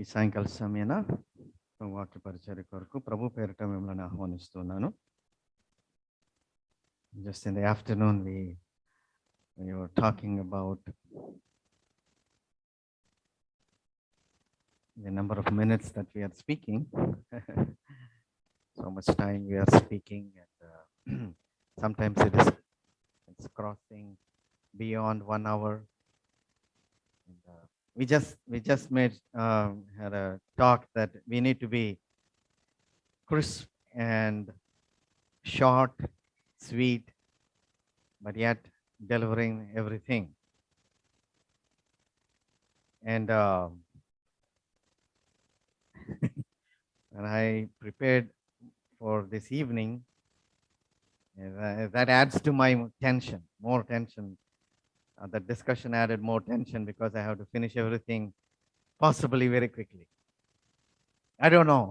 ఈ సాయంకాల సమయాన వాక్య పరిచర్య కొరకు ప్రభు పేరిట మిమ్మల్ని ఆహ్వానిస్తున్నాను. Just in the afternoon we were talking about the number of minutes that we are speaking. So much time we are speaking, and sometimes it's crossing beyond 1 hour. And, we just had a talk that we need to be crisp and short, sweet, but yet delivering everything. And when I prepared for this evening, that adds to my tension, more tension. That discussion added more tension because I have to finish everything possibly very quickly. I don't know.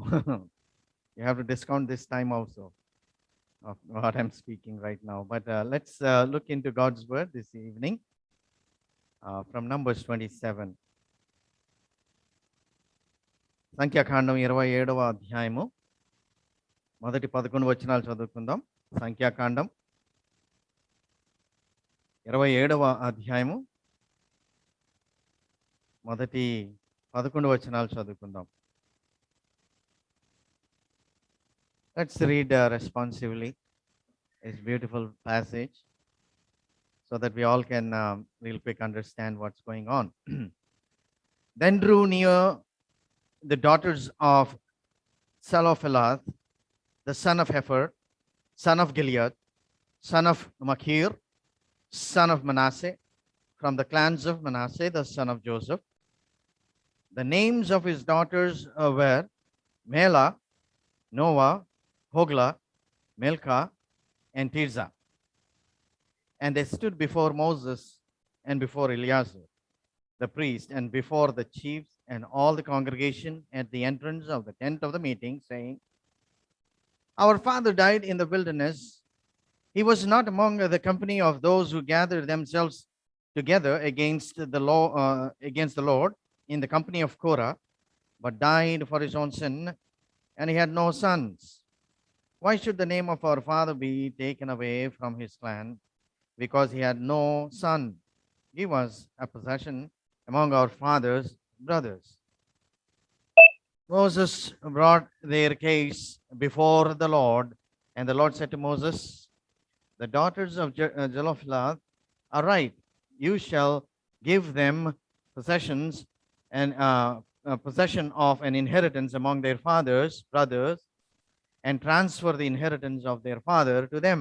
You have to discount this time also of what I'm speaking right now. But let's look into God's word this evening from Numbers 27. సంఖ్యాకాండం 27వ అధ్యాయము మొదటి 11 వచనాలు చదువుకుందాం. సంఖ్యాకాండం 27వ అధ్యాయము మొదటి 11 వచనాలు చదువుకుందాం. Let's read responsively this beautiful passage so that we all can real quick understand what's going on. Then drew near the daughters of Zelophehad, the son of Hepher, son of Gilead, son of Machir, son of Manasseh, from the clans of Manasseh, the son of Joseph. The names of his daughters were Mela, Noah, Hogla, Milcah, and Tirzah. And they stood before Moses and before Eleazar, the priest, and before the chiefs and all the congregation at the entrance of the tent of the meeting, saying, Our father died in the wilderness. He was not among the company of those who gathered themselves together against the Lord in the company of Korah, but died for his own sin, and he had no sons. Why should the name of our father be taken away from his clan? Because he had no son. Give us a possession among our father's brothers. Moses brought their case before the Lord, and the Lord said to Moses, The daughters of Zelophehad are right. You shall give them possessions and possession of an inheritance among their father's brothers, and transfer the inheritance of their father to them.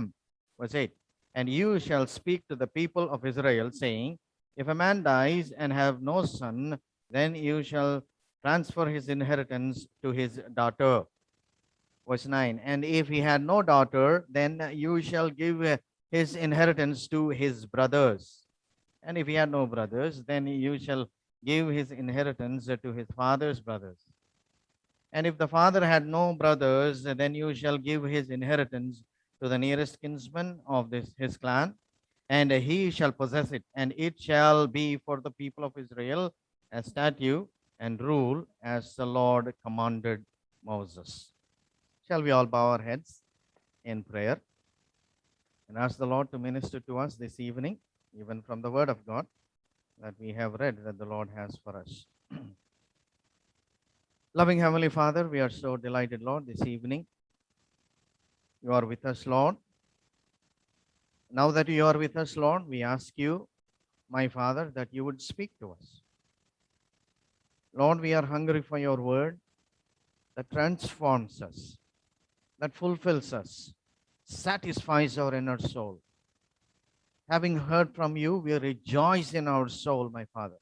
Verse 8. And you shall speak to the people of Israel, saying, If a man dies and have no son, then you shall transfer his inheritance to his daughter. Verse 9. And if he had no daughter, then you shall give his inheritance to his brothers. And if he had no brothers, then you shall give his inheritance to his father's brothers. And if the father had no brothers, then you shall give his inheritance to the nearest kinsman of his clan, and he shall possess it, and it shall be for the people of Israel a statute and rule as the Lord commanded Moses. Shall we all bow our heads in prayer and ask the Lord to minister to us this evening, even from the word of God that we have read that the Lord has for us. Loving Heavenly Father, we are so delighted, Lord, this evening. You are with us, Lord. Now that you are with us, Lord, we ask you, my Father, that you would speak to us. Lord, we are hungry for your word that transforms us, that fulfills us, satisfies our inner soul. Having heard from you, we rejoice in our soul, my Father.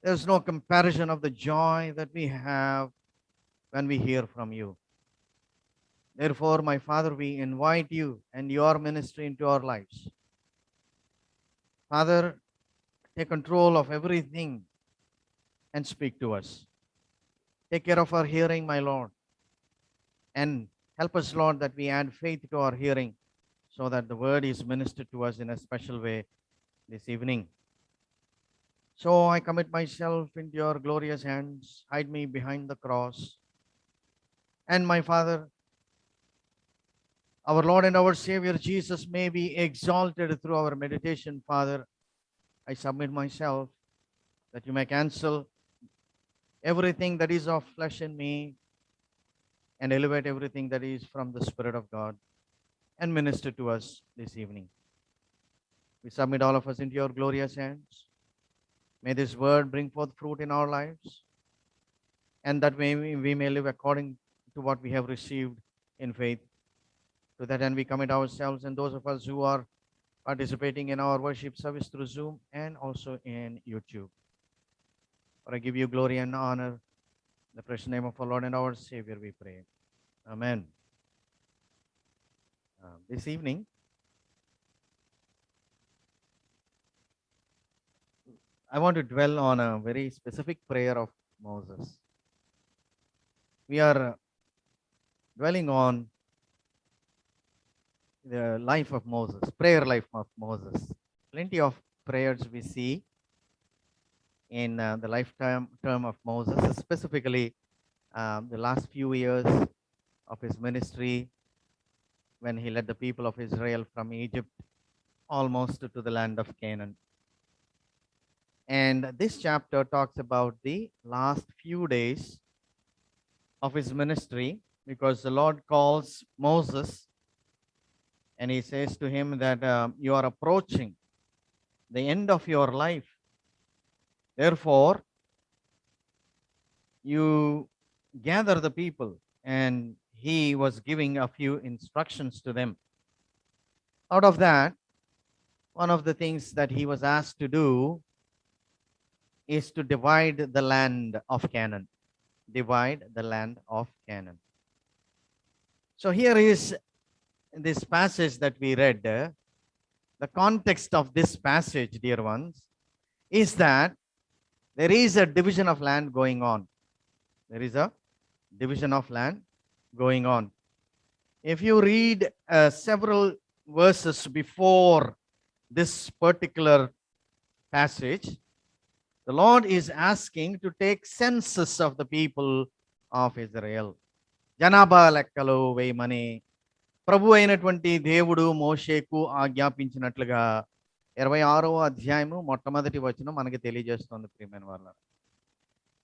There's no comparison of the joy that we have when we hear from you. Therefore, my Father, we invite you and your ministry into our lives. Father, take control of everything and speak to us. Take care of our hearing, my Lord. And help us, Lord, that we add faith to our hearing so that the word is ministered to us in a special way this evening. So I commit myself into your glorious hands. Hide me behind the cross. And my Father, our Lord and our Savior Jesus may be exalted through our meditation, Father. I submit myself that you may cancel everything that is of flesh in me and elevate everything that is from the Spirit of God and minister to us this evening. We submit all of us into your glorious hands. May this word bring forth fruit in our lives, and that we may live according to what we have received in faith. To that end, we commit ourselves and those of us who are participating in our worship service through Zoom and also in YouTube. For I give you glory and honor. In the precious name of our Lord and our Savior, we pray. Amen. This evening, I want to dwell on a very specific prayer of Moses. We are dwelling on the life of Moses, prayer life of Moses. Plenty of prayers we see in the lifetime term of Moses, specifically the last few years of his ministry when he led the people of Israel from Egypt almost to the land of Canaan. And this chapter talks about the last few days of his ministry, because the Lord calls Moses and he says to him that you are approaching the end of your life. Therefore, you gather the people, and he was giving a few instructions to them. Out of that, one of the things that he was asked to do is to divide the land of Canaan. Divide the land of Canaan. So here is this passage that we read. The context of this passage, dear ones, is that there is a division of land going on. There is a division of land going on. If you read several verses before this particular passage, the Lord is asking to take census of the people of Israel. జనాభా లెక్కలు వేయమని ప్రభు అయినటువంటి దేవుడు మోషేకు ఆజ్ఞాపించినట్లుగా 26వ అధ్యాయము మొట్టమొదటి వచనం మనకి తెలియజేస్తుంది. ప్రియమైన వాళ్ళ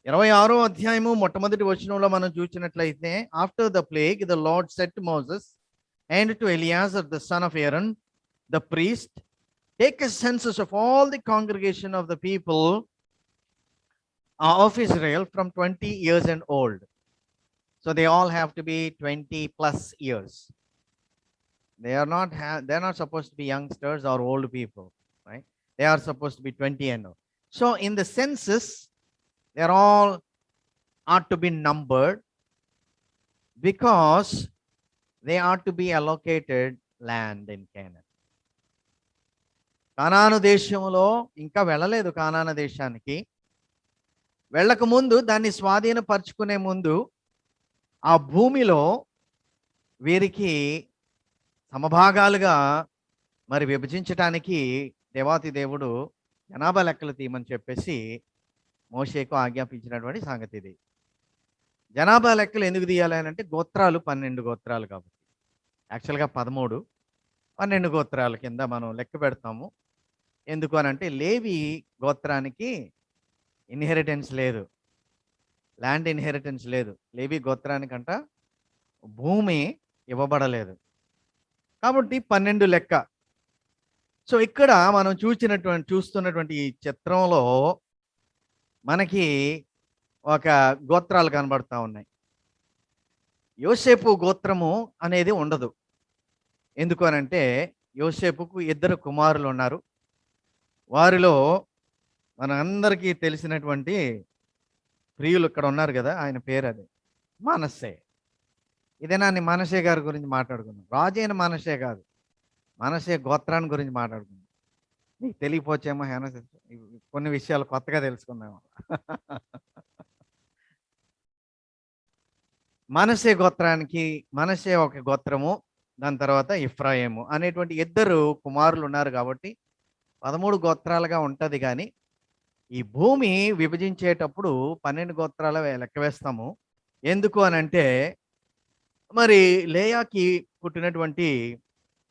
26వ అధ్యాయము మొట్టమొదటి వచనంలో మనం చూసినట్లయితే, after the plague the lord said to Moses and to Eleazar the son of Aaron the priest, take a census of all the congregation of the people of Israel from 20 years and old. So they all have to be 20 plus years. They are not supposed to be youngsters or old people, right? They are supposed to be 20 and old. So in the census, they are all ought to be numbered because they are to be allocated land in Canaan. Canaan దేశంలో ఇంకా వెళ్ళలేదు. కానాను దేశానికి వెళ్ళక ముందు, దాన్ని స్వాధీనపరుచుకునే ముందు ఆ భూమిలో వీరికి సమభాగాలుగా మరి విభజించటానికి దేవాతి దేవుడు జనాభా లెక్కలు తీయమని చెప్పేసి మోషేకు ఆజ్ఞాపించినటువంటి సంగతి ఇది. జనాభా లెక్కలు ఎందుకు తీయాలి అని అంటే, గోత్రాలు 12 గోత్రాలు కాబట్టి, యాక్చువల్గా 13, 12 గోత్రాల కింద మనం లెక్క పెడతాము. ఎందుకు అని అంటే, లేవి గోత్రానికి ఇన్హెరిటెన్స్ లేదు, ల్యాండ్ ఇన్హెరిటెన్స్ లేదు. లేవి గోత్రానికంట భూమి ఇవ్వబడలేదు కాబట్టి 12 లెక్క. సో ఇక్కడ మనం చూస్తున్నటువంటి ఈ చిత్రంలో మనకి ఒక గోత్రాలు కనబడతా ఉన్నాయి. యోసేపు గోత్రము అనేది ఉండదు. ఎందుకు అనంటే, యోసేపుకు 2 కుమారులు ఉన్నారు. వారిలో మన అందరికీ తెలిసినటువంటి ప్రియులు ఇక్కడ ఉన్నారు కదా, ఆయన పేరు అది మనస్సే. ఇదేనా మనసే గారి గురించి మాట్లాడుకున్నాం. రాజు అయిన మనసే కాదు, మనసే గోత్రాన్ని గురించి మాట్లాడుకున్నాం. మీకు తెలియపోవచ్చేమో, కొన్ని విషయాలు కొత్తగా తెలుసుకున్నాము. మనసే గోత్రానికి, మనసే ఒక గోత్రము, దాని తర్వాత ఇఫ్రాయిము అనేటువంటి 2 కుమారులు ఉన్నారు కాబట్టి 13 గోత్రాలుగా ఉంటుంది. కానీ ఈ భూమి విభజించేటప్పుడు 12 గోత్రాల లెక్క వేస్తాము. ఎందుకు అనంటే, మరి లేయాకి పుట్టినటువంటి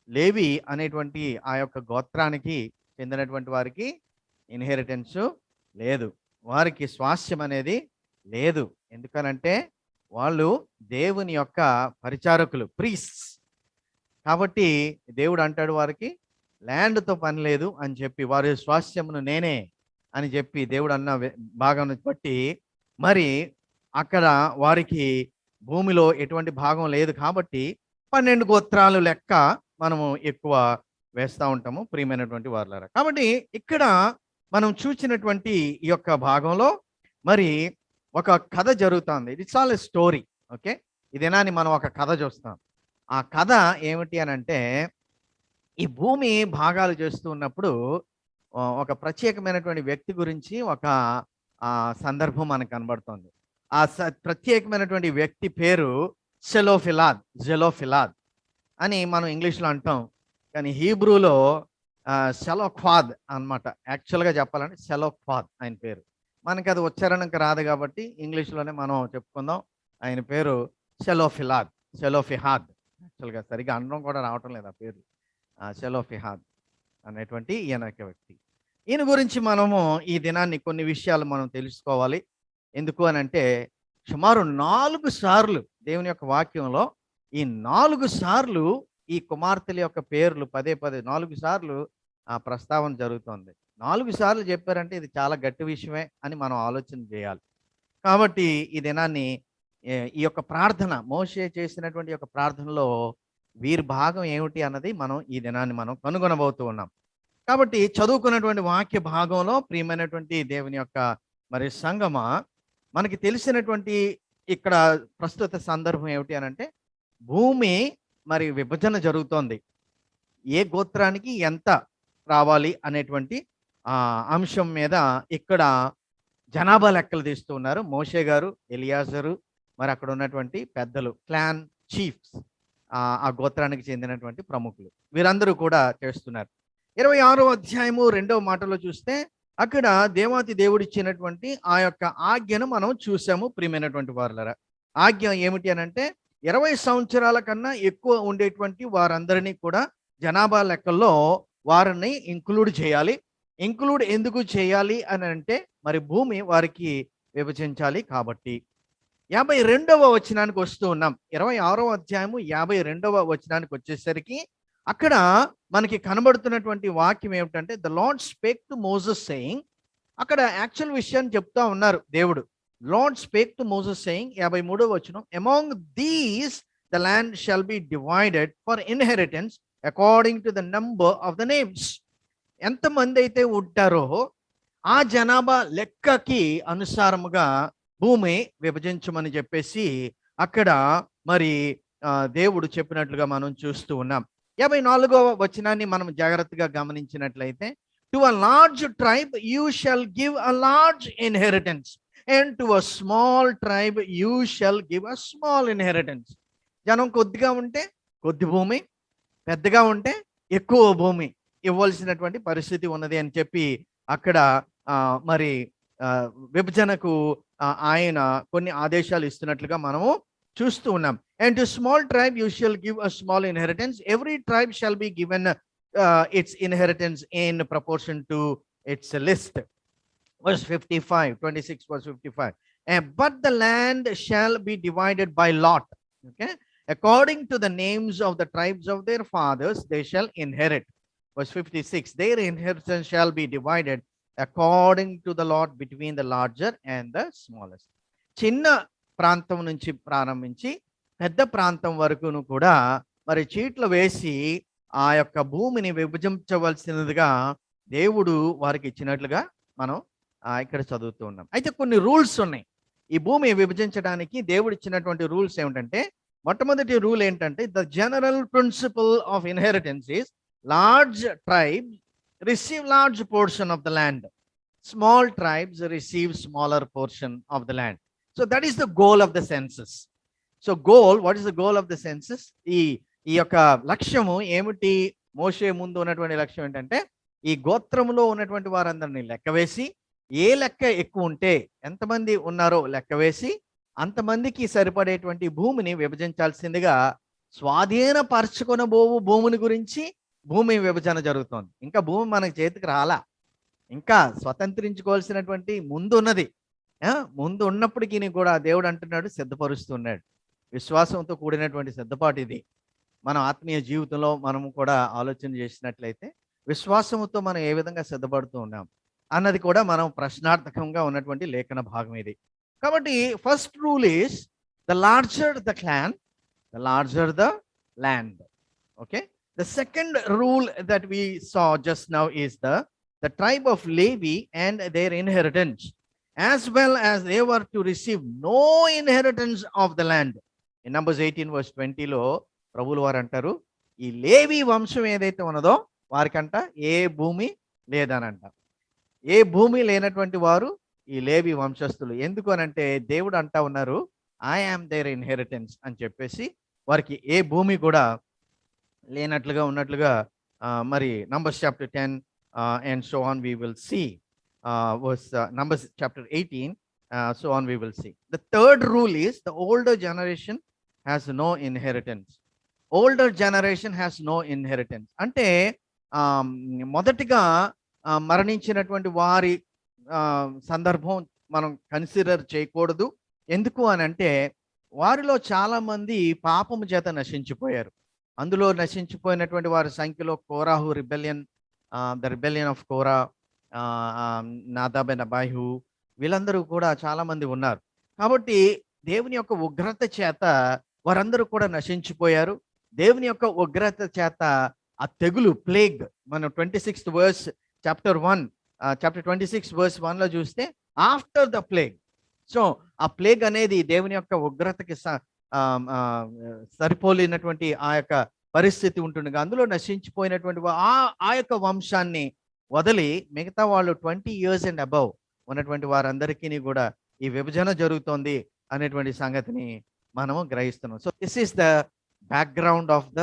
లేవి అనేటువంటి ఆ యొక్క గోత్రానికి చెందినటువంటి వారికి ఇన్హెరిటెన్స్ లేదు. వారికి స్వాస్థ్యం అనేది లేదు. ఎందుకనంటే వాళ్ళు దేవుని యొక్క పరిచారకులు, ప్రీస్ట్స్. కాబట్టి దేవుడు అంటాడు వారికి ల్యాండ్‌తో పని లేదు అని చెప్పి, వారి స్వాస్థ్యమును నేనే అని చెప్పి దేవుడు అన్న భాగం బట్టి మరి అక్కడ వారికి భూమిలో ఎటువంటి భాగం లేదు కాబట్టి 12 గోత్రాలు లెక్క మనము ఎక్కువ వేస్తూ ఉంటాము ప్రియమైనటువంటి వారులారా. కాబట్టి ఇక్కడ మనం చూసినటువంటి ఈ యొక్క భాగంలో మరి ఒక కథ జరుగుతుంది. It's all a story. Okay, ఇదేనాని మనం ఒక కథ చూస్తాం. ఆ కథ ఏమిటి అనంటే, ఈ భూమి భాగాలు చేస్తూ ఉన్నప్పుడు ఒక ప్రత్యేకమైనటువంటి వ్యక్తి గురించి ఒక సందర్భం మనకు కనబడుతుంది. ఆ ప్రత్యేకమైనటువంటి వ్యక్తి పేరు జెలోఫిలాద్ అని మనం ఇంగ్లీష్లో అంటాం. కానీ హీబ్రూలో సెలోఖ్వాద్ అన్నమాట. యాక్చువల్గా చెప్పాలంటే సెలోఖ్వాద్ ఆయన పేరు. మనకి అది ఉచ్చారణకు రాదు కాబట్టి ఇంగ్లీష్లోనే మనం చెప్పుకుందాం. ఆయన పేరు సెలోఫిహాద్. యాక్చువల్గా సరిగ్గా అనడం కూడా రావటం లేదు ఆ పేరు. సెలోఫిహాద్ అనేటువంటి ఈయన వ్యక్తి. ఈయన గురించి మనము ఈ దినాన్ని కొన్ని విషయాలు మనం తెలుసుకోవాలి. ఎందుకు అనంటే, సుమారు 4 సార్లు దేవుని యొక్క వాక్యంలో ఈ 4 సార్లు ఈ కుమార్తెల యొక్క పేర్లు పదే 4 సార్లు ఆ ప్రస్తావన జరుగుతుంది. 4 సార్లు చెప్పారంటే ఇది చాలా గట్టి విషయమే అని మనం ఆలోచన చేయాలి. కాబట్టి ఈ దినాన్ని ఈ యొక్క ప్రార్థన, మోషే చేసినటువంటి యొక్క ప్రార్థనలో వీరి భాగం ఏమిటి అన్నది మనం ఈ దినాన్ని మనం కనుగొనబోతూ ఉన్నాం. కాబట్టి చదువుకున్నటువంటి వాక్య భాగంలో ప్రియమైనటువంటి దేవుని యొక్క మరి సంగమ, మనకి తెలిసినటువంటి ఇక్కడ ప్రస్తుత సందర్భం ఏమిటి అనంటే, భూమి మరి విభజన జరుగుతోంది. ఏ గోత్రానికి ఎంత రావాలి అనేటువంటి అంశం మీద ఇక్కడ జనాభా లెక్కలు తీస్తూ ఉన్నారు మోషే గారు, ఎలియాజరు, మరి అక్కడ ఉన్నటువంటి పెద్దలు, క్లాన్ చీఫ్స్, ఆ గోత్రానికి చెందినటువంటి ప్రముఖులు, వీరందరూ కూడా చేస్తున్నారు. 26వ అధ్యాయము 2వ మాటలో చూస్తే అక్కడ దేవాతి దేవుడిచ్చినటువంటి ఆ యొక్క ఆజ్ఞను మనం చూసాము ప్రియమైనటువంటి వారులారా. ఆజ్ఞ ఏమిటి అనంటే, 20 సంవత్సరాల కన్నా ఎక్కువ ఉండేటువంటి వారందరినీ కూడా జనాభా లెక్కల్లో వారిని ఇంక్లూడ్ చేయాలి. ఇంక్లూడ్ ఎందుకు చేయాలి అని అంటే, మరి భూమి వారికి విభజించాలి కాబట్టి. 52వ వచనానికి వస్తూ ఉన్నాం. 26వ అధ్యాయము 52వ వచనానికి వచ్చేసరికి అక్కడ మనకి కనబడుతున్నటువంటి వాక్యం ఏమిటంటే, the lord spake to Moses saying. అక్కడ యాక్చువల్ విషయాన్ని చెప్తా ఉన్నారు దేవుడు. Lord spake to Moses saying, 53వ వచనం, among these the land shall be divided for inheritance according to the number of the names. ఎంతమంది అయితే ఉంటారో ఆ జనాభా లెక్కకి అనుసారముగా భూమి విభజించమని చెప్పేసి అక్కడ మరి దేవుడు చెప్పినట్లుగా మనం చూస్తూ ఉన్నాం. 54వ వచనాన్ని మనం జాగ్రత్తగా గమనించినట్లయితే, to a large tribe you shall give a large inheritance and to a small tribe you shall give a small inheritance. జనం కొద్దిగా ఉంటే కొద్ది భూమి, పెద్దగా ఉంటే ఎక్కువ భూమి ఇవ్వాల్సినటువంటి పరిస్థితి ఉన్నది అని చెప్పి అక్కడ మరి విభజనకు ఆయన కొన్ని ఆదేశాలు ఇస్తున్నట్లుగా మనము చూస్తూ ఉన్నాం. And to small tribe you shall give a small inheritance, every tribe shall be given it's inheritance in proportion to it's list. Verse 55, 26 verse 55. But the land shall be divided by lot. Okay, according to the names of the tribes of their fathers they shall inherit. Verse 56, their inheritance shall be divided according to the lot between the larger and the smallest. చిన్న ప్రాంతం నుంచి ప్రారంభించి పెద్ద ప్రాంతం వరకును కూడా మరి చీట్లు వేసి ఆ యొక్క భూమిని విభజించవలసినదిగా దేవుడు వారికి ఇచ్చినట్లుగా మనం ఇక్కడ చదువుతూ ఉన్నాం. అయితే కొన్ని రూల్స్ ఉన్నాయి ఈ భూమి విభజించడానికి. దేవుడు ఇచ్చినటువంటి రూల్స్ ఏమిటంటే, మొట్టమొదటి రూల్ ఏంటంటే, the general principal of inheritance is large tribes receive large portion of the land, small tribes receive smaller portion of the land. So that is the goal of the census. So what is the goal of the census? ఈ యొక్క లక్ష్యము ఏమిటి? మోషే ముందు ఉన్నటువంటి లక్ష్యం ఏంటంటే, ఈ గోత్రములో ఉన్నటువంటి వారందరినీ లెక్కవేసి ఏ లెక్క ఎక్కువ ఉంటే ఎంతమంది ఉన్నారో లెక్క వేసి అంతమందికి సరిపడేటువంటి భూమిని విభజించాల్సిందిగా స్వాధీనపరచుకొనబోవు భూమిని గురించి భూమి విభజన జరుగుతోంది. ఇంకా భూమి మనకి చేతికి రాలా, ఇంకా స్వతంత్రించుకోవాల్సినటువంటి ముందు ఉన్నది. ముందు ఉన్నప్పటికీ కూడా దేవుడు అంటున్నాడు, సిద్ధపరుస్తున్నాడు. విశ్వాసంతో కూడినటువంటి సిద్ధపాటు ఇది. మన ఆత్మీయ జీవితంలో మనము కూడా ఆలోచన చేసినట్లయితే విశ్వాసముతో మనం ఏ విధంగా సిద్ధపడుతూ ఉన్నాం అన్నది కూడా మనం ప్రశ్నార్థకంగా ఉన్నటువంటి లేఖన భాగం ఇది. కాబట్టి first rule is the larger the clan, the larger the land. Okay, the second rule that we saw just now is the tribe of Levi and their inheritance, as well as they were to receive no inheritance of the land. In Numbers 18 verse 20 లో ప్రభువులు వారు అంటారు, ఈ లేవి వంశం ఏదైతే ఉన్నదో వారికంట ఏ భూమి లేదనంట. ఏ భూమి లేనటువంటి వారు ఈ లేవి వంశస్థులు. ఎందుకు అనంటే దేవుడు అంటా ఉన్నారు, ఐ యామ్ దేర్ ఇన్హెరిటెన్స్ అని చెప్పేసి వారికి ఏ భూమి కూడా లేనట్లుగా ఉన్నట్లుగా మరి numbers chapter 10 and so on we will see, was Numbers chapter 18, so on we will see. The third rule is the older generation has no inheritance. Older generation has no inheritance అంటే మొదటిగా మరణించినటువంటి వారి సందర్భం మనం consider చేయకూడదు. ఎందుకు అని అంటే వారిలో చాలా మంది పాపము చేత నశించిపోయారు. అందులో నశించిపోయినటువంటి వారి సంఖ్యలో Korah rebellion, the rebellion of Korah, Nadab and Abihu, వీళ్ళందరూ కూడా చాలా మంది ఉన్నారు. కాబట్టి దేవుని యొక్క ఉగ్రత చేత వారందరూ కూడా నశించిపోయారు. దేవుని యొక్క ఉగ్రత చేత ఆ తెగులు, ప్లేగ్, మనం 26th verse chapter 1 chapter 26 verse 1 లో చూస్తే ఆఫ్టర్ ద ప్లేగ్. సో ఆ ప్లేగ్ అనేది దేవుని యొక్క ఉగ్రతకి సరిపోలేనటువంటి ఆ యొక్క పరిస్థితి ఉంటుండగా అందులో నశించిపోయినటువంటి ఆ యొక్క వంశాన్ని వదిలి మిగతా వాళ్ళు 20 years and above ఉన్నటువంటి వారందరికీ కూడా ఈ విభజన జరుగుతోంది అనేటువంటి సంగతిని మనము గ్రహిస్తున్నాం. So this is the background of the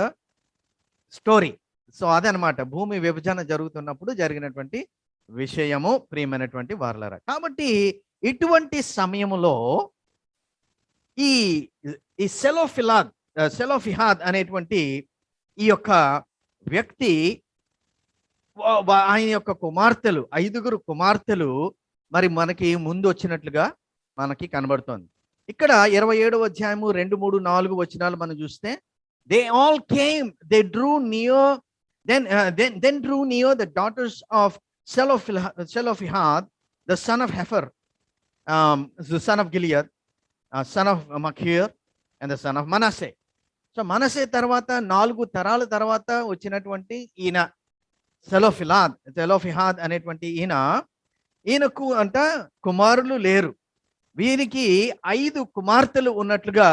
story. So అదనమాట భూమి విభజన జరుగుతున్నప్పుడు జరిగినటువంటి విషయము, ప్రియమైనటువంటి వారలారా. కాబట్టి ఇటువంటి సమయంలో ఈ సెలోఫిహాద్ అనేటువంటి ఈ యొక్క వ్యక్తి ఆయన యొక్క కుమార్తెలు, 5 కుమార్తెలు మరి మనకి ముందు వచ్చినట్లుగా మనకి కనబడుతోంది. ఇక్కడ 27వ అధ్యాయము 2, 3, 4 వచనాలు మనం చూస్తే they all came, they drew near, then drew near the daughters of Zelophehad, the son of Hefer, the son of Gilead, son of Machir, and the son of Manasseh. So మనసే తర్వాత 4 తరాల తర్వాత వచ్చినటువంటి ఈయన సెలోఫిహాద్ అనేటువంటి ఈయనకు అంట కుమారులు లేరు. వీరికి 5 కుమార్తెలు ఉన్నట్లుగా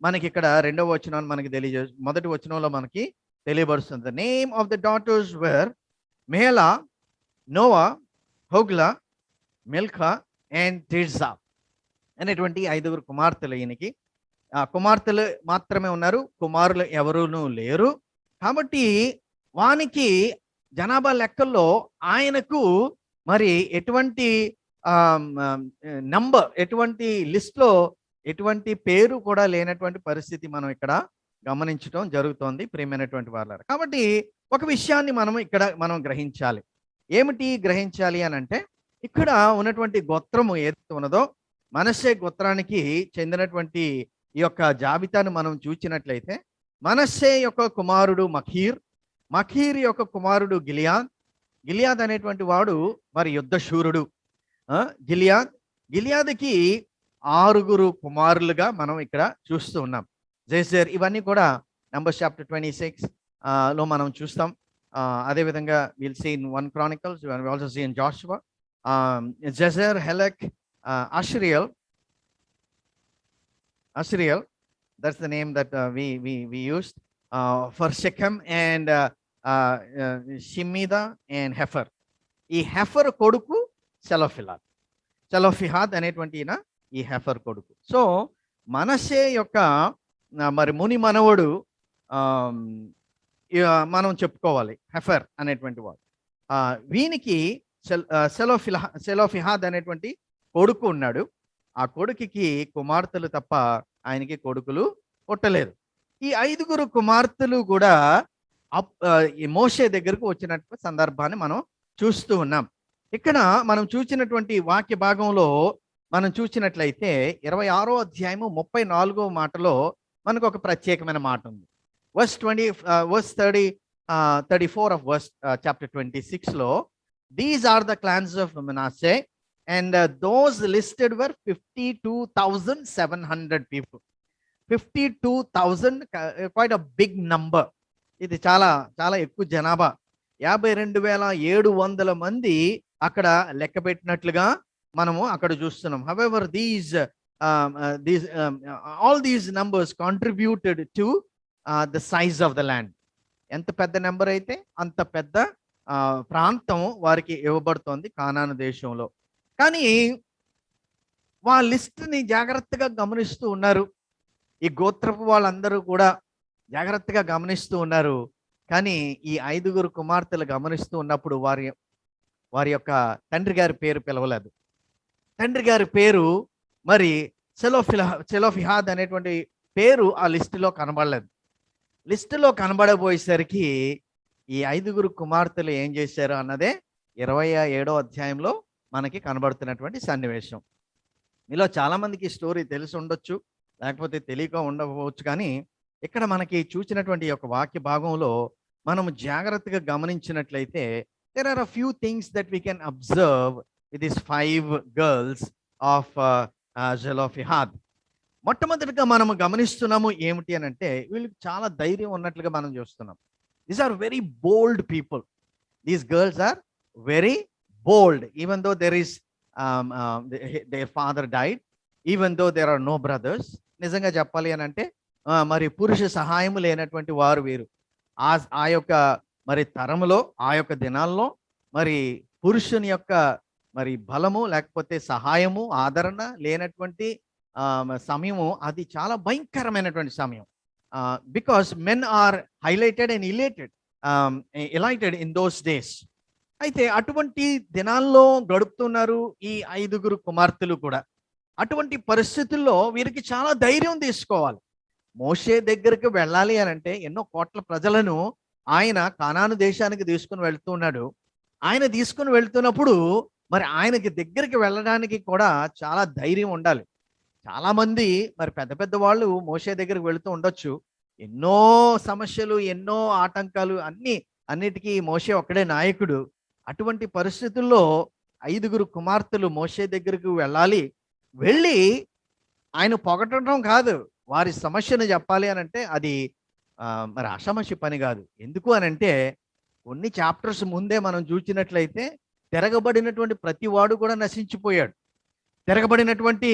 మనకి ఇక్కడ 2వ వచనం మనకి మొదటి వచనంలో మనకి తెలియబరుస్తుంది. The name of the daughters were Mahlah, Noah, Hoglah, Milcah and Tirzah అనేటువంటి 5 కుమార్తెలు. ఈయనకి కుమార్తెలు మాత్రమే ఉన్నారు, కుమారులు ఎవరూనూ లేరు. కాబట్టి వానికి జనాభా లెక్కల్లో ఆయనకు మరి ఎటువంటి నంబర్, ఎటువంటి లిస్ట్లో ఎటువంటి పేరు కూడా లేనటువంటి పరిస్థితి మనం ఇక్కడ గమనించడం జరుగుతోంది, ప్రియమైనటువంటి వారలారా. కాబట్టి ఒక విషయాన్ని మనం గ్రహించాలి. ఏమిటి గ్రహించాలి అని అంటే, ఇక్కడ ఉన్నటువంటి గోత్రము ఏదైతే ఉన్నదో మనష్షే గోత్రానికి చెందినటువంటి ఈ యొక్క జాబితాను మనం చూచినట్లయితే మనష్షే యొక్క కుమారుడు మఖీర్, మఖీర్ యొక్క కుమారుడు గిలియాద్ అనేటువంటి వాడు మరి యుద్ధశూరుడు. గిలియాద్కి 6 కుమారులుగా మనం ఇక్కడ చూస్తూ ఉన్నాం. జేజర్, ఇవన్నీ కూడా నంబర్స్ చాప్టర్ 26 లో మనం చూస్తాం. అదేవిధంగా will see in 1 Chronicles, we also see in Joshua. Jezer, Helek, Asriel, that's the name that we used for Shechem and Shemida and Hefer. ఈ హెఫర్ కొడుకు సెలోఫిహాద్ అనేటువంటి ఈ హెఫర్ కొడుకు. సో మనష్షే యొక్క మరి ముని మనవడు మనం చెప్పుకోవాలి హెఫర్ అనేటువంటి వాడు. వీనికి సెలోఫిహాద్ అనేటువంటి కొడుకు ఉన్నాడు. ఆ కొడుకుకి కుమార్తెలు తప్ప ఆయనకి కొడుకులు పుట్టలేదు. ఈ 5 కుమార్తెలు కూడా ఈ మోషే దగ్గరకు వచ్చినటువంటి సందర్భాన్ని మనం చూస్తూ ఉన్నాం. ఇక్కడ మనం చూసినటువంటి వాక్య భాగంలో మనం చూసినట్లయితే 26వ అధ్యాయము 34వ మాటలో మనకు ఒక ప్రత్యేకమైన మాట ఉంది. వర్స్ 34 of verse chapter 26 లో, these are the clans of Manasseh, and those listed were 52,700 people. 52,000, quite a big number. ఇది చాలా చాలా ఎక్కువ జనాభా. 52,700 మంది అక్కడ లెక్క పెట్టినట్లుగా మనము అక్కడ చూస్తున్నాం. However all these numbers contributed to the size of the land. ఎంత పెద్ద నెంబర్ అయితే అంత పెద్ద ప్రాంతం వారికి ఇవ్వబడుతోంది కానాను దేశంలో. కానీ వాళ్ళ లిస్ట్ని జాగ్రత్తగా గమనిస్తూ ఉన్నారు. ఈ గోత్రపు వాళ్ళందరూ కూడా జాగ్రత్తగా గమనిస్తూ ఉన్నారు. కానీ ఈ 5 కుమార్తెలు గమనిస్తూ ఉన్నప్పుడు వారి యొక్క తండ్రి గారి పేరు పిలవలేదు. తండ్రి గారి పేరు మరి సెలోఫిహాద్ అనేటువంటి పేరు ఆ లిస్టులో కనబడలేదు. లిస్టులో కనబడబోయేసరికి ఈ 5 కుమార్తెలు ఏం చేశారు అన్నదే 27వ అధ్యాయంలో మనకి కనబడుతున్నటువంటి సన్నివేశం. మీలో చాలా మందికి స్టోరీ తెలిసి ఉండొచ్చు, లేకపోతే తెలియక ఉండవచ్చు. కానీ ఇక్కడ మనకి చూసినటువంటి యొక్క వాక్య భాగంలో మనం జాగ్రత్తగా గమనించినట్లయితే there are a few things that we can observe with these 5 girls of Zelophehad. మొట్టమొదటిగా మనం గమనిస్తున్నాము ఏమిటి అని అంటే, వీళ్ళకి చాలా ధైర్యం ఉన్నట్లుగా మనం చూస్తున్నాం. These are very bold people. These girls are very bold, even though there is their father died, even though there are no brothers. నిజంగా చెప్పాలి అని అంటే మరి పురుష సహాయం లేనటువంటి వారు వీరు. ఆ యొక్క మరి తరములో, ఆ యొక్క దినాల్లో మరి పురుషుని యొక్క మరి బలము లేకపోతే సహాయము ఆదరణ లేనటువంటి సమయము. అది చాలా భయంకరమైనటువంటి సమయం. Because men are highlighted and elated in those days. అయితే అటువంటి దినాల్లో గడుపుతున్నారు ఈ 5 కుమార్తెలు కూడా. అటువంటి పరిస్థితుల్లో వీరికి చాలా ధైర్యం తీసుకోవాలి. మోషే దగ్గరికి వెళ్ళాలి అని అంటే ఎన్నో కోట్ల ప్రజలను ఆయన కానాను దేశానికి తీసుకుని వెళ్తున్నాడు. ఆయన తీసుకుని వెళ్తున్నప్పుడు మరి ఆయనకి దగ్గరికి వెళ్ళడానికి కూడా చాలా ధైర్యం ఉండాలి. చాలా మంది మరి పెద్ద పెద్ద వాళ్ళు మోషే దగ్గరికి వెళుతూ ఉండొచ్చు. ఎన్నో సమస్యలు, ఎన్నో ఆటంకాలు, అన్నిటికీ మోషే ఒక్కడే నాయకుడు. అటువంటి పరిస్థితుల్లో 5 కుమార్తెలు మోషే దగ్గరికి వెళ్ళి ఆయన పొగటం కాదు, వారి సమస్యను చెప్పాలి అని అంటే అది మరి ఆషామాషి పని కాదు. ఎందుకు అని అంటే కొన్ని చాప్టర్స్ ముందే మనం చూసినట్లయితే తిరగబడినటువంటి ప్రతి వాడు కూడా నశించిపోయాడు. తిరగబడినటువంటి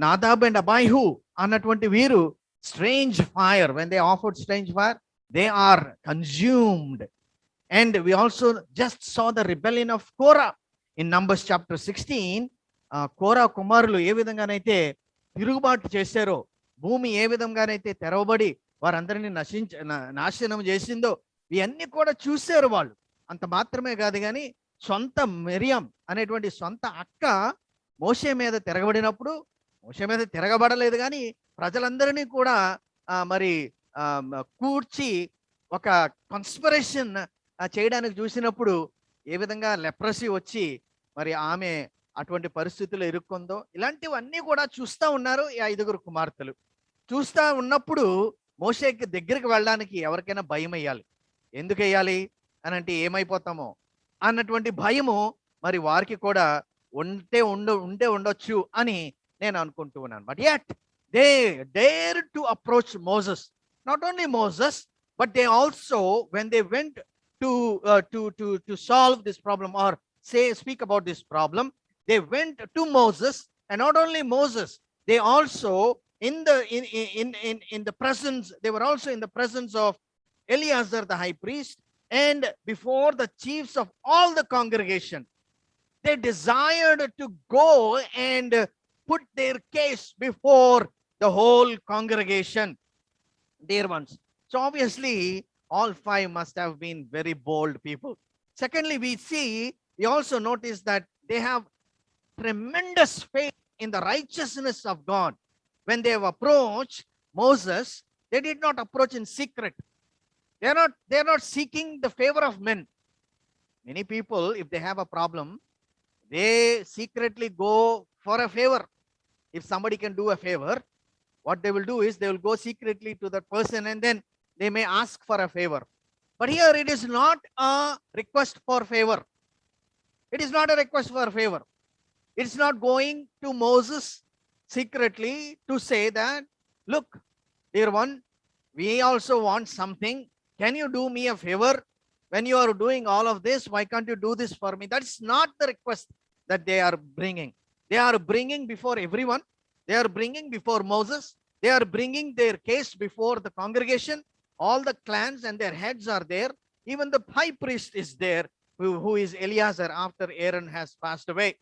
నాదాబ్ అండ్ అబైహు అన్నటువంటి వీరు strange fire, when they offered strange fire, they are consumed. And we also just saw the rebellion of Korah in Numbers chapter 16. కోరా కుమారులు ఏ విధంగానైతే తిరుగుబాటు చేశారో, భూమి ఏ విధంగానైతే తెరవబడి వారందరినీ నాశనం చేసిందో, ఇవన్నీ కూడా చూశారు వాళ్ళు. అంత మాత్రమే కాదు కానీ సొంత మిరియం అనేటువంటి సొంత అక్క మోషే మీద తిరగబడినప్పుడు, మోషే మీద తిరగబడలేదు కానీ ప్రజలందరినీ కూడా మరి కూర్చి ఒక కన్స్పిరేషన్ చేయడానికి చూసినప్పుడు ఏ విధంగా లెప్రసీ వచ్చి మరి ఆమె అటువంటి పరిస్థితుల్లో ఇరుక్కుందో, ఇలాంటివన్నీ కూడా చూస్తూ ఉన్నారు ఈ 5 కుమార్తెలు. చూస్తూ ఉన్నప్పుడు మోషేకి దగ్గరికి వెళ్ళడానికి ఎవరికైనా భయం వేయాలి. ఎందుకు వేయాలి అని అంటే ఏమైపోతామో అన్నటువంటి భయము మరి వారికి కూడా ఉండే ఉండొచ్చు అని నేను అనుకుంటూ ఉన్నాను. But yet they dared to approach Moses. Not only Moses, but they also, when they went to solve this problem or speak about this problem, they went to Moses, and not only Moses, they also in the presence, they were also in the presence of Eleazar the high priest and before the chiefs of all the congregation. They desired to go and put their case before the whole congregation, dear ones. So obviously all 5 must have been very bold people. Secondly, we see we also notice that they have tremendous faith in the righteousness of God. When they have approached Moses, they did not approach in secret. They are not seeking the favor of men. Many people, if they have a problem, they secretly go for a favor. If somebody can do a favor, what they will do is they will go secretly to that person and then they may ask for a favor. But here it is not a request for favor. It is not a request for favor. It's not going to Moses secretly to say that, look, dear one, we also want something. Can you do me a favor? When you are doing all of this, why can't you do this for me? That's not the request that they are bringing. They are bringing before everyone. They are bringing before Moses. They are bringing their case before the congregation. All the clans and their heads are there. Even the high priest is there, who is Eleazar after Aaron has passed away.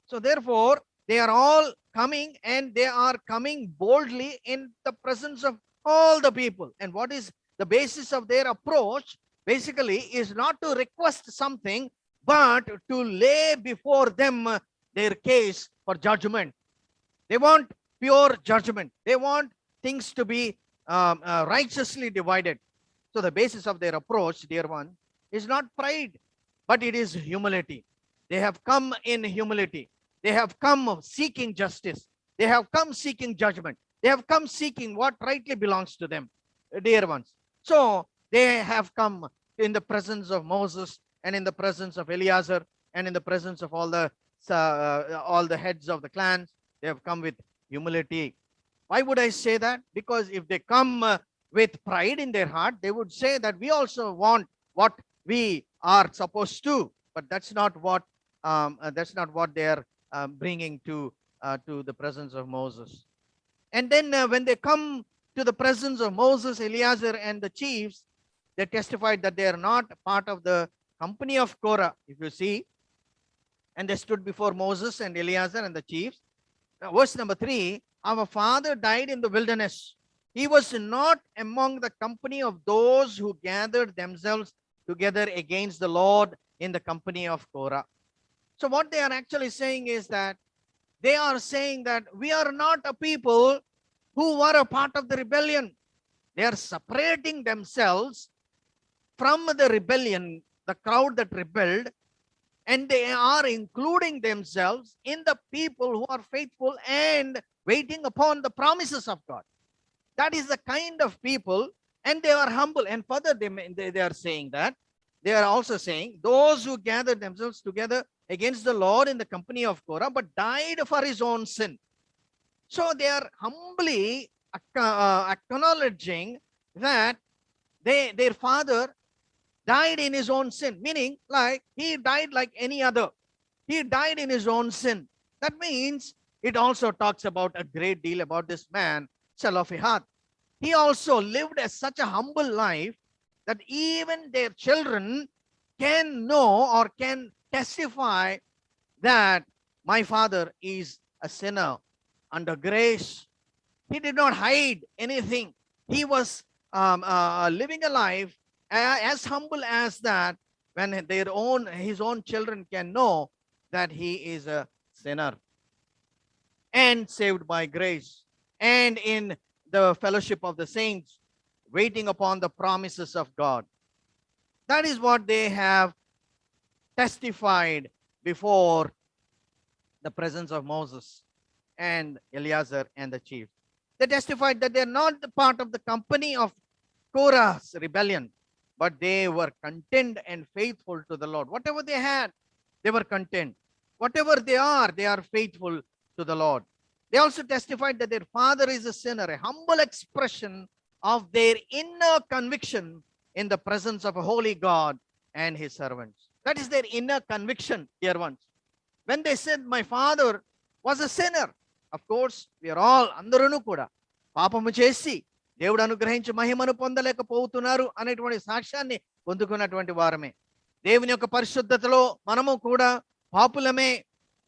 So therefore, they are all coming, and they are coming boldly in the presence of all the people. And what is the basis of their approach? Basically, is not to request something, but to lay before them their case for judgment. They want pure judgment. They want things to be righteously divided. So the basis of their approach, dear one, is not pride, but it is humility. They have come in humility. They have come seeking justice. They have come seeking judgment. They have come seeking what rightly belongs to them, dear ones. So they have come in the presence of Moses and in the presence of Eleazar and in the presence of all the heads of the clans. They have come with humility. Why would I say that? Because if they come with pride in their heart, they would say that we also want what we are supposed to. But that's not what they are bringing to the presence of Moses. And then when they come to the presence of Moses, Eleazar, and the chiefs, they testified that they are not part of the company of Korah, if you see. And they stood before Moses and Eleazar and the chiefs. Now, verse number 3, our father died in the wilderness. He was not among the company of those who gathered themselves together against the Lord in the company of Korah. So what they are actually saying is that they are saying that we are not a people who were a part of the rebellion. They are separating themselves from the rebellion, the crowd that rebelled, and they are including themselves in the people who are faithful and waiting upon the promises of God. That is the kind of people, and they are humble. And further, they are saying that, they are also saying, those who gathered themselves together against the Lord in the company of Korah, but died for his own sin. So they are humbly acknowledging that their father died in his own sin, meaning like he died like any other. He died in his own sin. That means it also talks about a great deal about this man, Zelophehad. He also lived such a humble life that even their children can know or can testify that my father is a sinner under grace. He did not hide anything. He was living a life as humble as that, when his own children can know that he is a sinner and saved by grace and in the fellowship of the saints, waiting upon the promises of God. That is what they have testified before the presence of Moses and Eleazar and the chief. They testified that they are not the part of the company of Korah's rebellion, but they were content and faithful to the Lord. Whatever they had, they were content. Whatever they are faithful to the Lord. They also testified that their father is a sinner, a humble expression of their inner conviction in the presence of a holy God and his servants. That is their inner conviction, dear ones. When they said, my father was a sinner, of course, we are all అందరూ కూడా పాపము చేసి దేవుడు అనుగ్రహించి మహిమను పొందలేకపోతున్నారు అనేటువంటి సాక్ష్యాన్ని పొందుకున్నటువంటి వారమే. దేవుని యొక్క పరిశుద్ధతలో మనము కూడా పాపులమే,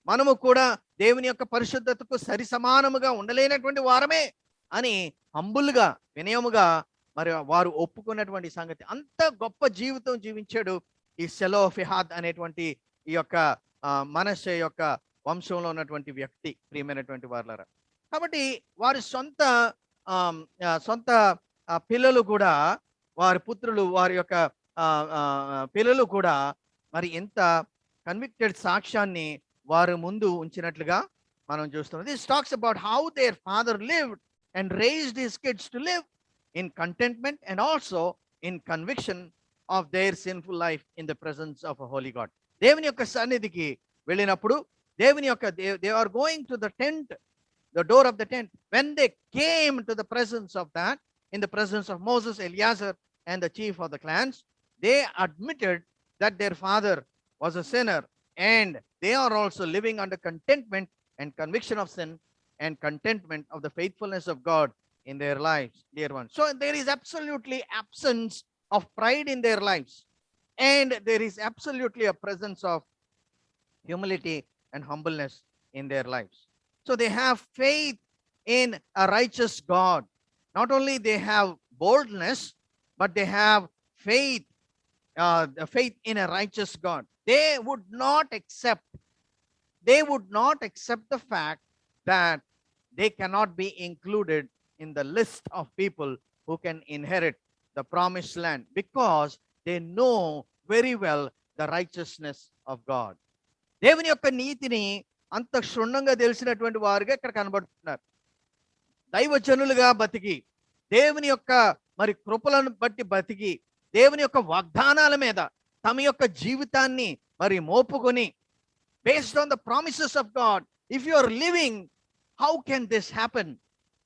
మనము కూడా దేవుని యొక్క పరిశుద్ధతకు సరి సమానముగా ఉండలేనటువంటి వారమే అని హంబుల్గా, వినయముగా మరి వారు ఒప్పుకున్నటువంటి సంగతి. అంత గొప్ప జీవితం జీవించాడు ఈ సెలోఫెహాద్ అనేటువంటి ఈ యొక్క మనష్షే యొక్క వంశంలో ఉన్నటువంటి వ్యక్తి, ప్రియమైనటువంటి వారలారా. కాబట్టి వారి సొంత పిల్లలు కూడా, వారి పుత్రులు, వారి యొక్క పిల్లలు కూడా మరి ఎంత కన్విక్టెడ్ సాక్ష్యాన్ని వారి ముందు ఉంచినట్లుగా మనం చూస్తున్నాం. This talks about how their father lived and raised his kids to live in contentment and also in conviction of their sinful life in the presence of a holy God. దేవుని యొక్క సన్నిధికి వెళ్ళినప్పుడు, దేవుని యొక్క they are going to the tent, the door of the tent. When they came to the presence of that, in the presence of Moses, Eleazar, and the chief of the clans, they admitted that their father was a sinner, and they are also living under contentment and conviction of sin and contentment of the faithfulness of God in their lives, dear ones. So there is absolutely absence of pride in their lives, and there is absolutely a presence of humility and humbleness in their lives. So they have faith in a righteous God. Not only they have boldness, but they have faith, faith in a righteous God. They would not accept the fact that they cannot be included in the list of people who can inherit the promised land, because they know very well the righteousness of God. దేవుని యొక్క నీతిని అంత క్షుణ్ణంగా తెలిసినటువంటి వారుగా ఇక్కడ కనబడుతున్నారు. దైవజనులుగా బతికి, దేవుని యొక్క మరి కృపలను బట్టి బతికి, దేవుని యొక్క వాగ్దానాల మీద తమ యొక్క జీవితాన్ని మరి మోపుకొని, based on the promises of God, if you are living, how can this happen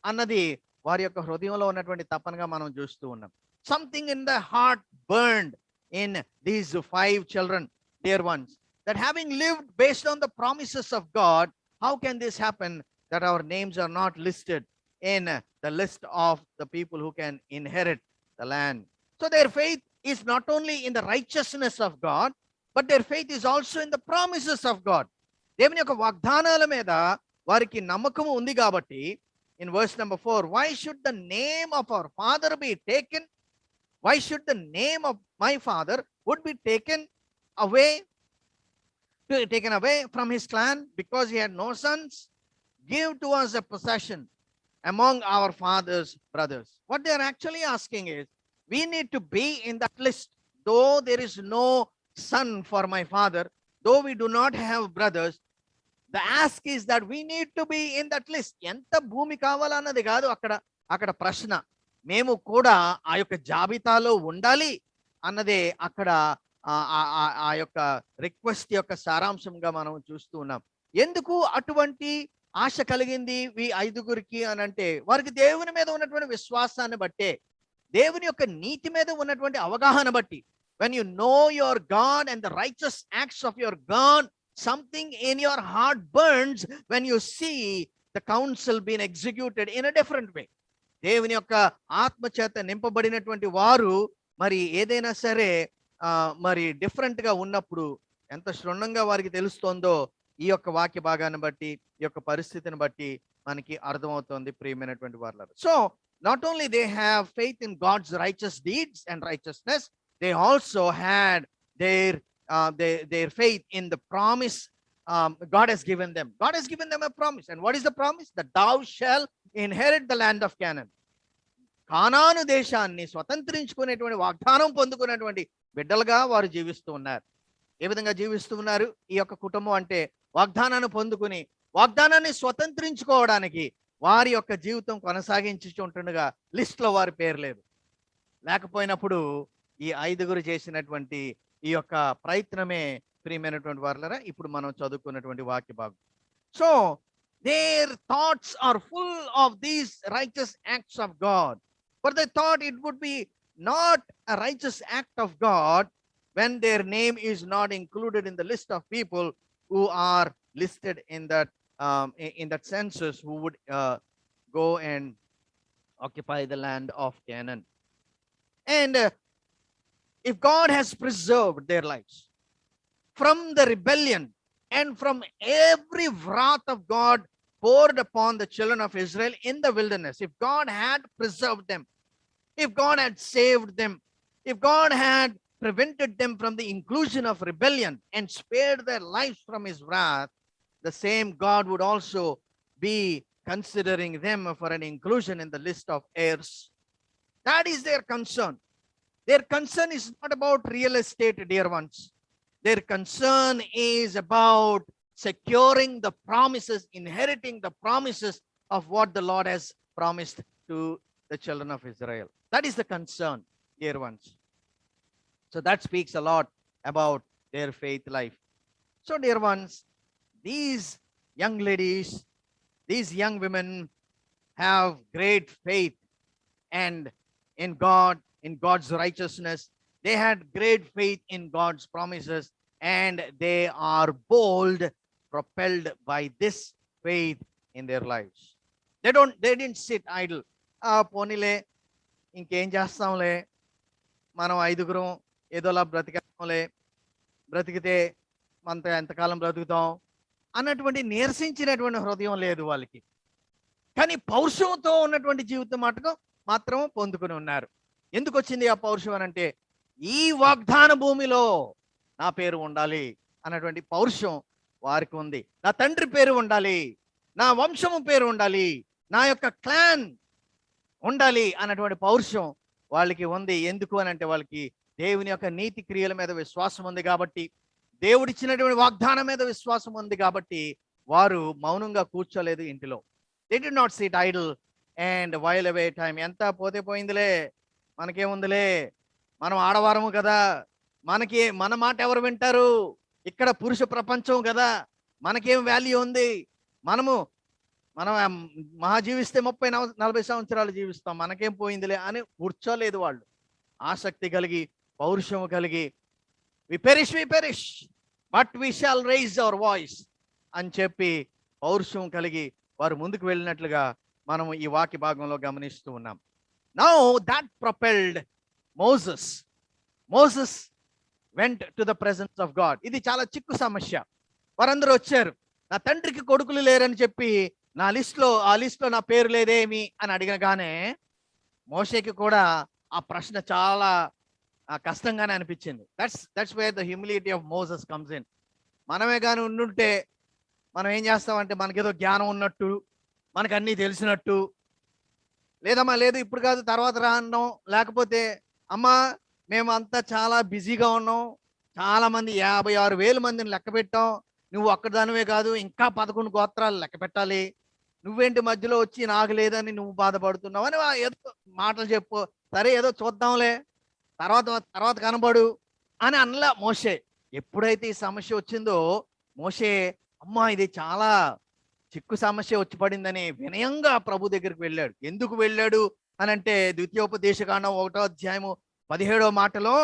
అన్నది వారి యొక్క హృదయంలో ఉన్నటువంటి తపనగా మనం చూస్తూ ఉన్నాం. Something in the heart burned in these 5 children, dear ones, that having lived based on the promises of God, how can this happen that our names are not listed in the list of the people who can inherit the land? So their faith is not only in the righteousness of God, but their faith is also in the promises of God. దేవుని యొక్క వాగ్దానాల మీద వారికి నమ్మకం ఉంది కాబట్టి, in verse number 4, why should the name of our father be taken? Why should the name of my father would be taken away from his clan because he had no sons? Give to us a possession among our father's brothers. What they are actually asking is, we need to be in that list. Though there is no son for my father, though we do not have brothers, the ask is that we need to be in that list. ఎంత భూమి కావాలన్నది కాదు అక్కడ ప్రశ్న. మేము కూడా ఆ యొక్క జాబితాలో ఉండాలి అన్నదే అక్కడ ఆ యొక్క రిక్వెస్ట్ యొక్క సారాంశంగా మనం చూస్తూ ఉన్నాం. ఎందుకు అటువంటి ఆశ కలిగింది ఈ 5గురికి అని అంటే, వారికి దేవుని మీద ఉన్నటువంటి విశ్వాసాన్ని బట్టే, దేవుని యొక్క నీతి మీద ఉన్నటువంటి అవగాహన బట్టి. when you know your God and the righteous acts of your God, something in your heart burns when you see the counsel being executed in a different way. దేవుని యొక్క ఆత్మ చేత నింపబడినటువంటి వారు మరి ఏదైనా సరే మరి డిఫరెంట్ గా ఉన్నప్పుడు ఎంత క్షుణ్ణంగా వారికి తెలుస్తోందో ఈ యొక్క వాక్య భాగాన్ని బట్టి, ఈ యొక్క పరిస్థితిని బట్టి మనకి అర్థమవుతోంది, ప్రియమైనటువంటి వారు. So not only they have faith in God's righteous deeds and righteousness, they also had their faith in the promise God has given them. God has given them a promise. And what is the promise? That thou shall inherit the land of Canaan. Canaan దేశాన్ని స్వతంత్రించుకునేటువంటి వాగ్దానం పొందుకునేటువంటి బిడ్డలుగా వారు జీవిస్తూ ఉన్నారు. ఏ విధంగా జీవిస్తూ ఉన్నారు ఈ యొక్క కుటుంబం అంటే, వాగ్దానాన్ని పొందుకుని వాగ్దానాన్ని స్వతంత్రించుకోవడానికి వారి యొక్క జీవితం కొనసాగించుంటుండగా లిస్ట్ లో వారి పేరు లేదు. లేకపోయినప్పుడు ఈ 5గురు చేసినటువంటి ఈ యొక్క ప్రయత్నమే, ప్రియమైనటువంటి వారులారా, ఇప్పుడు మనం చదువుకున్నటువంటి వాక్య భాగం. So their thoughts are full of these righteous acts of God, but they thought it would be not a righteous act of God when their name is not included in the list of people who are listed in that census, who would go and occupy the land of Canaan. And if God has preserved their lives from the rebellion and from every wrath of God poured upon the children of Israel in the wilderness, if God had preserved them, if God had saved them, if God had prevented them from the inclusion of rebellion and spared their lives from his wrath, the same God would also be considering them for an inclusion in the list of heirs. That is their concern. Their concern is not about real estate, dear ones. Their concern is about securing the promises, inheriting the promises of what the Lord has promised to the children of Israel. That is the concern, dear ones. So that speaks a lot about their faith life. So, dear ones, these young ladies, these young women have great faith and in God, in God's righteousness. They had great faith in God's promises, and they are bold, propelled by this faith in their lives. They didn't sit idle. పోనీలే ఇంకేం చేస్తాంలే, మనం ఐదుగురం ఏదోలా బ్రతికేస్తాంలే, బ్రతికితే మనతో ఎంతకాలం బ్రతుకుతాం అన్నటువంటి నీరసించినటువంటి హృదయం లేదు వాళ్ళకి. కానీ పౌరుషంతో ఉన్నటువంటి జీవితం మాత్రం పొందుకుని ఉన్నారు. ఎందుకు వచ్చింది ఆ పౌరుషం అని అంటే, ఈ వాగ్దాన భూమిలో నా పేరు ఉండాలి అన్నటువంటి పౌరుషం వారికి ఉంది. నా తండ్రి పేరు ఉండాలి, నా వంశము పేరు ఉండాలి, నా యొక్క క్లాన్ ఉండాలి అన్నటువంటి పౌరుషం వాళ్ళకి ఉంది. ఎందుకు అని అంటే, వాళ్ళకి దేవుని యొక్క నీతి క్రియల మీద విశ్వాసం ఉంది కాబట్టి, దేవుడిచ్చినటువంటి వాగ్దానం మీద విశ్వాసం ఉంది కాబట్టి వారు మౌనంగా కూర్చోలేదు ఇంటిలో. They did not sit idle and while away time. ఎంత పోతే పోయిందిలే, మనకేముందిలే, మనం ఆడవారము కదా, మన మాట ఎవరు వింటారు, ఇక్కడ పురుష ప్రపంచం కదా, మనకేం వాల్యూ ఉంది, మనం మహా జీవిస్తే 30-40 సంవత్సరాలు జీవిస్తాం, మనకేం పోయిందిలే అని కూర్చోలేదు వాళ్ళు. ఆసక్తి కలిగి, పౌరుషము కలిగి, we perish but we shall raise our voice అని చెప్పి పౌరుషం కలిగి వారు ముందుకు వెళ్ళినట్లుగా మనము ఈ వాక్య భాగంలో గమనిస్తూ ఉన్నాం. Now that propelled Moses went to the presence of God. ఇది చాలా చిక్కు సమస్య. వారందరూ వచ్చారు, నా తండ్రికి కొడుకులు లేరని చెప్పి ఆ లిస్ట్లో నా పేరు లేదేమి అని అడిగగానే మోషేకి కూడా ఆ ప్రశ్న చాలా కష్టంగానే అనిపించింది. That's where the humility of Moses comes in. మనమే కానీ ఉండుంటే మనం ఏం చేస్తామంటే, మనకేదో జ్ఞానం ఉన్నట్టు, మనకు అన్నీ తెలిసినట్టు, లేదమ్మా లేదు ఇప్పుడు కాదు తర్వాత రా అన్నాం, లేకపోతే అమ్మా మేమంతా చాలా బిజీగా ఉన్నాం, చాలా మంది 56,000 మందిని లెక్క పెట్టాం, నువ్వు ఒక్కదానివే కాదు ఇంకా 11 గోత్రాలు లెక్క పెట్టాలి, నువ్వేంటి మధ్యలో వచ్చి నాకు లేదని నువ్వు బాధపడుతున్నావు అని ఏదో మాటలు చెప్పు, సరే ఏదో చూద్దాంలే, తర్వాత కనబడు అని అనలా మోషే. ఎప్పుడైతే ఈ సమస్య వచ్చిందో మోషే, అమ్మా ఇది చాలా చిక్కు సమస్య వచ్చి పడిందని వినయంగా ప్రభు దగ్గరికి వెళ్ళాడు. ఎందుకు వెళ్ళాడు అని అంటే, ద్వితీయోపదేశకాండం 1వ అధ్యాయము 17వ మాటలో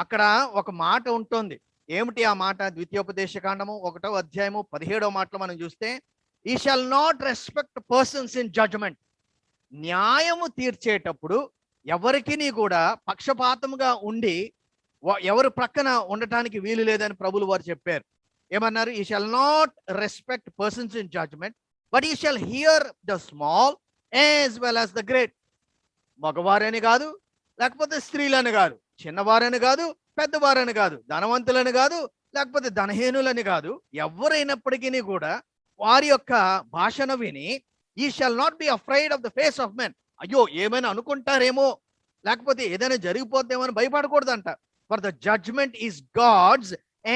అక్కడ ఒక మాట ఉంటుంది. ఏమిటి ఆ మాట? ద్వితీయోపదేశకాండము 1వ అధ్యాయము 17వ మాటలో మనం చూస్తే, ye shall not respect persons in judgment. న్యాయము తీర్చేటప్పుడు ఎవరికి కూడా పక్షపాతముగా ఉండి ఎవరు ప్రక్కన ఉండటానికి వీలు లేదని ప్రభులు వారు చెప్పారు. ఏమన్నారు? Ye shall not respect persons in judgment but ye shall hear the small as well as the great. మగవారని కాదు, లేకపోతే స్త్రీలని కాదు, చిన్నవారని కాదు, పెద్దవారని కాదు, ధనవంతులని కాదు, లేకపోతే ధనహీనులని కాదు, ఎవరైనప్పటికీ కూడా వారి యొక్క భాషను విని, ye shall not be afraid of the face of men. అయ్యో ఏమైనా అనుకుంటారేమో, లేకపోతే ఏదైనా జరిగిపోద్దేమో అని భయపడకూడదంట. For the judgment is God's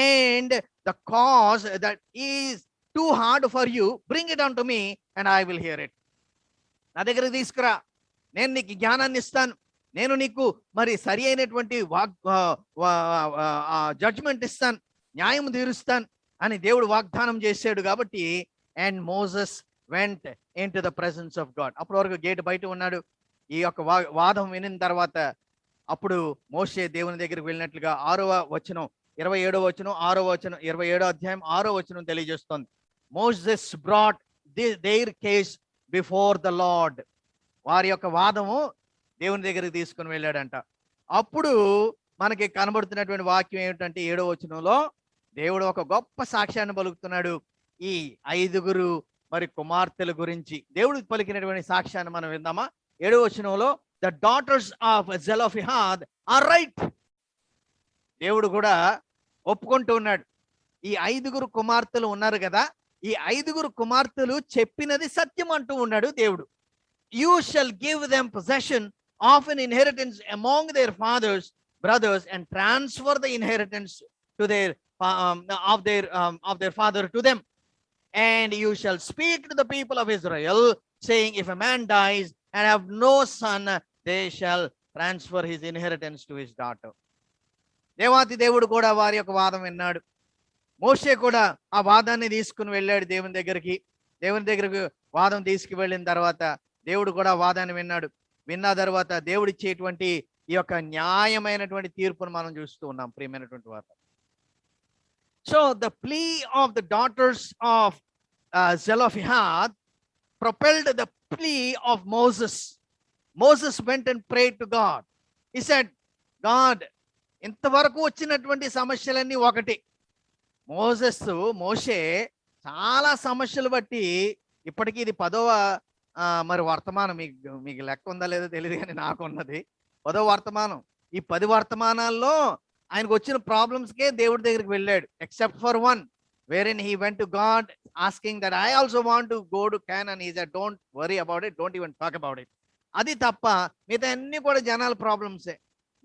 and the cause that is too hard for you, bring it unto me and I will hear it. నా దగ్గరికి తీసుకురా, నేను నీకు జ్ఞానాన్ని ఇస్తాను, నేను నీకు మరి సరి అయినటువంటి జడ్జ్మెంట్ ఇస్తాను, న్యాయం తీరుస్తాను అని దేవుడు వాగ్దానం చేశాడు కాబట్టి. And Moses went in to the presence of God. అప్పటి వరకు గేట్ బయట ఉన్నాడు. ఈ యొక్క వాదం వినిన తర్వాత అప్పుడు మోషే దేవుని దగ్గరికి వెళ్ళినట్లుగా 6వ వచనం 27వ వచనం 6వ వచనం 27వ అధ్యాయం 6వ వచనం తెలియజేస్తోంది. Moses brought their case before the lord. వారి యొక్క వాదము దేవుని దగ్గరికి తీసుకుని వెళ్ళాడంట. అప్పుడు మనకి కనబడుతున్నటువంటి వాక్యం ఏమిటంటే 7వ వచనంలో దేవుడు ఒక గొప్ప సాక్ష్యాన్ని పలుకుతున్నాడు. ఈ 5 మరి కుమార్తెల గురించి దేవుడు పలికినటువంటి సాక్ష్యాన్ని మనం విందామా? 7వ వచనంలో, the daughters of Zelophehad are right. దేవుడు కూడా ఒప్పుకుంటూ ఉన్నాడు. ఈ 5 కుమార్తెలు ఉన్నారు కదా, ఈ 5 కుమార్తెలు చెప్పినది సత్యం అంటూ ఉన్నాడు దేవుడు. You shall give them possession of an inheritance among their fathers brothers and transfer the inheritance to their of their father to them. And you shall speak to the people of Israel, saying, if a man dies and have no son, they shall transfer his inheritance to his daughter. దేవాతి దేవుడు కూడా వారి యొక్క వాదం విన్నాడు. మోషే కూడా ఆ వాదాన్ని తీసుకుని వెళ్ళాడు దేవుని దగ్గరికి. దేవుని దగ్గరకు వాదం తీసుకువెళ్ళిన తర్వాత దేవుడు కూడా వాదాన్ని విన్నాడు. విన్న తర్వాత దేవుడు ఇచ్చేటువంటి ఈ యొక్క న్యాయమైనటువంటి తీర్పును మనం చూస్తూ ఉన్నాం ప్రియమైనటువంటి వారు. So the plea of the daughters of Zelophehad propelled the plea of Moses. Moses went and prayed to God. He said, God, ఇంతవరకు వచ్చినటువంటి సమస్యలన్నీ ఒకటి. మోషే చాలా సమస్యలు బట్టి ఇప్పటికీ ఇది 10వ మరి వర్తమానం. మీకు లెక్క ఉందా లేదో తెలియదు కానీ నాకు ఉన్నది 10వ వర్తమానం. ఈ 10 వర్తమానాల్లో ఆయనకు వచ్చిన ప్రాబ్లమ్స్కే దేవుడి దగ్గరికి వెళ్ళాడు, except for one wherein he went to God asking that I also want to go to Canaan. He said, don't worry about it, don't even talk about it. అది తప్ప మిగతా అన్ని కూడా జనాల ప్రాబ్లమ్సే.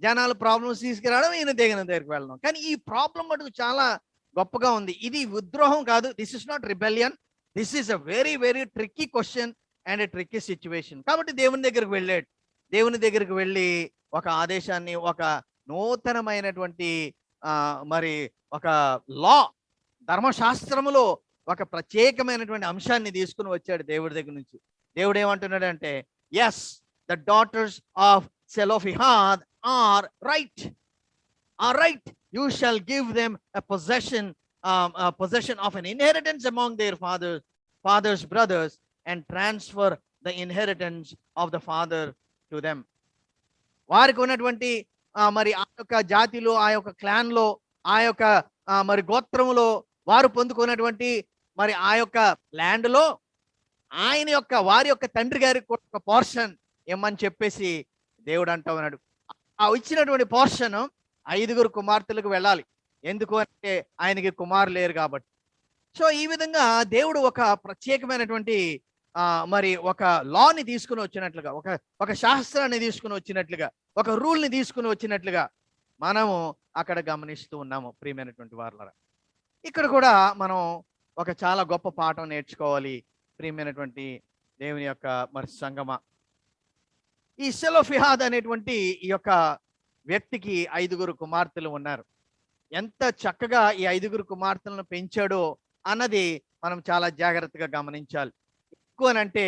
జనాల ప్రాబ్లమ్స్ తీసుకురావడం, ఈయన దగ్గరికి వెళ్ళడం. కానీ ఈ ప్రాబ్లం మటుకు చాలా గొప్పగా ఉంది. ఇది విద్రోహం కాదు. This is not rebellion. This is a very very tricky question and a tricky situation. కాబట్టి దేవుని దగ్గరికి వెళ్ళాడు. దేవుని దగ్గరికి వెళ్ళి ఒక ఆదేశాన్ని, ఒక నూతనమైనటువంటి మరి ఒక లా, ధర్మశాస్త్రములో ఒక ప్రత్యేకమైనటువంటి అంశాన్ని తీసుకుని వచ్చాడు దేవుడి దగ్గర నుంచి. దేవుడు ఏమంటున్నాడంటే, yes, the daughters of Zelophehad are right. You shall give them a possession of an inheritance among their father's brothers and transfer the inheritance of the father to them. వారికి ఉన్నటువంటి మరి ఆ యొక్క జాతిలో, ఆ యొక్క క్లాన్లో, ఆ యొక్క మరి గోత్రములో వారు పొందుకున్నటువంటి మరి ఆ యొక్క ల్యాండ్లో ఆయన యొక్క వారి యొక్క తండ్రి గారికి ఒక పోర్షన్ ఇమ్మని చెప్పేసి దేవుడు అంటూ ఉన్నాడు. ఆ ఇచ్చినటువంటి పోర్షన్ 5 కుమార్తెలకు వెళ్ళాలి. ఎందుకు అంటే ఆయనకి కుమారులు లేరు కాబట్టి. సో ఈ విధంగా దేవుడు ఒక ప్రత్యేకమైనటువంటి మరి ఒక లాని తీసుకుని వచ్చినట్లుగా, ఒక శాస్త్రాన్ని తీసుకుని వచ్చినట్లుగా, ఒక రూల్ని తీసుకుని వచ్చినట్లుగా మనము అక్కడ గమనిస్తూ ఉన్నాము ప్రియమైనటువంటి వారులారా. ఇక్కడ కూడా మనం ఒక చాలా గొప్ప పాఠం నేర్చుకోవాలి ప్రియమైనటువంటి దేవుని యొక్క మరి సంగమ. ఈ సెలోఫిహాద్ అనేటువంటి ఈ యొక్క వ్యక్తికి 5 కుమార్తెలు ఉన్నారు. ఎంత చక్కగా ఈ 5 కుమార్తెలను పెంచాడో అన్నది మనం చాలా జాగ్రత్తగా గమనించాలి. ఎక్కువనంటే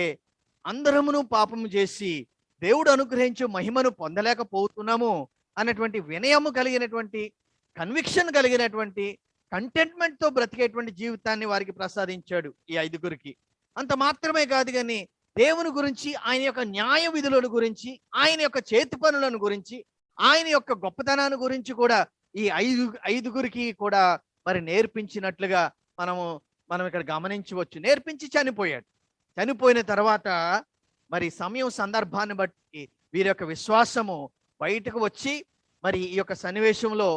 అందరమును పాపము చేసి దేవుడు అనుగ్రహించు మహిమను పొందలేకపోతున్నాము అన్నటువంటి వినయము కలిగినటువంటి, కన్విక్షన్ కలిగినటువంటి, కంటెంట్మెంట్తో బ్రతికేటువంటి జీవితాన్ని వారికి ప్రసాదించాడు ఈ 5. అంత మాత్రమే కాదు కానీ దేవుని గురించి, ఆయన యొక్క న్యాయ విధులను గురించి, ఆయన యొక్క చేతి పనులను గురించి, ఆయన యొక్క గొప్పతనాన్ని గురించి కూడా ఈ 5 కూడా మరి నేర్పించినట్లుగా మనం ఇక్కడ గమనించవచ్చు. నేర్పించి చనిపోయాడు. చనిపోయిన తర్వాత మరి సమయం సందర్భాన్ని బట్టి వీరి యొక్క విశ్వాసము బయటకు వచ్చి, మరి ఈ యొక్క సన్నివేశంలో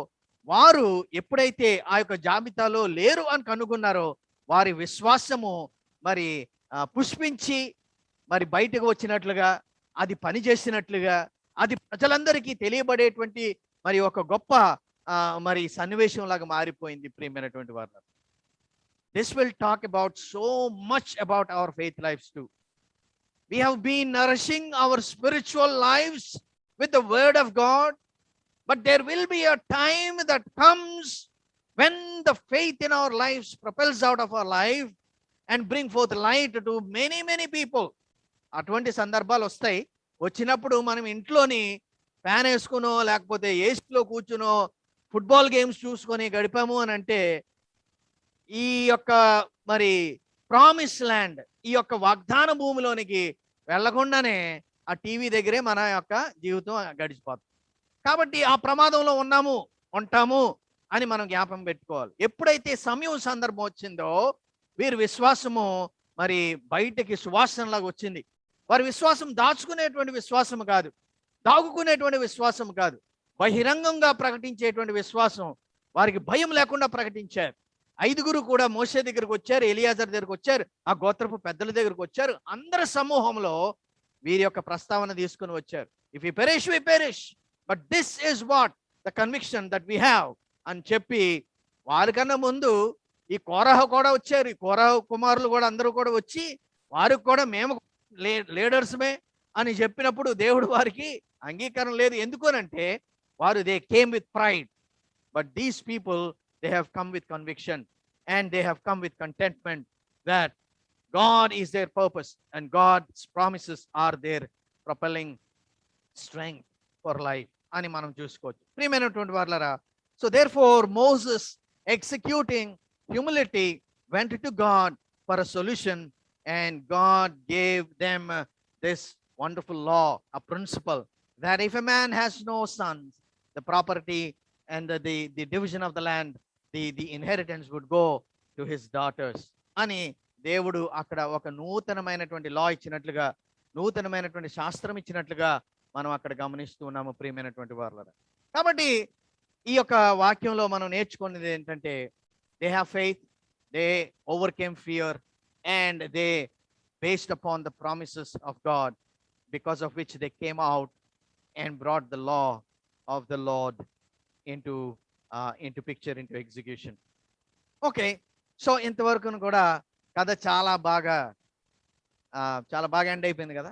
వారు ఎప్పుడైతే ఆ యొక్క జాబితాలో లేరు అని కనుగొన్నారో వారి విశ్వాసము మరి పుష్పించి మరి బయటకు వచ్చినట్లుగా, అది పనిచేసినట్లుగా, అది ప్రజలందరికీ తెలియబడేటువంటి మరి ఒక గొప్ప మరి సన్నివేశం లాగా మారిపోయింది ప్రియమైనటువంటి వారు. This will talk about so much about our faith lives too. We have been nourishing our spiritual lives with the word of God, but there will be a time that comes when the faith in our lives propels out of our life and bring forth light to many, many people. అటువంటి సందర్భాలు వస్తాయి. వచ్చినప్పుడు మనం ఇంట్లోని fan వేసుకునో లేకపోతే ఏసీలో కూర్చునో football games చూసుకొని గడిపాము అని అంటే ఈ యొక్క మరి ప్రామిస్ ల్యాండ్, ఈ యొక్క వాగ్దాన భూమిలోనికి వెళ్లకుండానే ఆ టీవీ దగ్గరే మన యొక్క జీవితం గడిచిపోతుంది. కాబట్టి ఆ ప్రమాదంలో ఉంటాము అని మనం జ్ఞాపకం పెట్టుకోవాలి. ఎప్పుడైతే సమయం సందర్భం వచ్చిందో వీరి విశ్వాసము మరి బయటకి సువాసనలాగా వచ్చింది. వారి విశ్వాసం దాచుకునేటువంటి విశ్వాసం కాదు, దాగుకునేటువంటి విశ్వాసం కాదు. బహిరంగంగా ప్రకటించేటువంటి విశ్వాసం, వారికి భయం లేకుండా ప్రకటించారు. 5 కూడా మోషే దగ్గరికి వచ్చారు, ఎలియాజర్ దగ్గరికి వచ్చారు, ఆ గోత్రపు పెద్దల దగ్గరికి వచ్చారు. అందరి సమూహంలో వీరి యొక్క ప్రస్తావన తీసుకుని వచ్చారు. If we perish we perish, but this is what the conviction that we have అని చెప్పి, వారికన్నా ముందు ఈ కోరహ కూడా వచ్చారు. ఈ కోరహ కుమారులు కూడా అందరూ కూడా వచ్చి వారికి కూడా మేము లీడర్స్మే అని చెప్పినప్పుడు దేవుడు వారికి అంగీకారం లేదు. ఎందుకనంటే వారు they came with pride. But these people they have come with conviction and they have come with contentment that God is their purpose and God's promises are their propelling strength for life అని మనం చూసుకోవచ్చు. ప్రియమైనటువంటి వారలారా, so therefore Moses, executing humility, went to God for a solution, and God gave them this wonderful law, a principle that if a man has no sons, the property and the division of the land, the inheritance would go to his daughters అని దేవుడు అక్కడ ఒక నూతనమైనటువంటి లా ఇచ్చినట్లుగా, నూతనమైనటువంటి శాస్త్రం ఇచ్చినట్లుగా మనం అక్కడ గమనిస్తూ ఉన్నాము. ప్రియమైనటువంటి వారలారా, కాబట్టి ఈ యొక్క వాక్యంలో మనం నేర్చుకునేది ఏంటంటే, they have faith, they overcame fear, and they based upon the promises of God, because of which they came out and brought the law of the Lord into picture, into execution. Okay, so ఇంతవరకు కూడా కథ చాలా బాగా end అయిపోయింది కదా.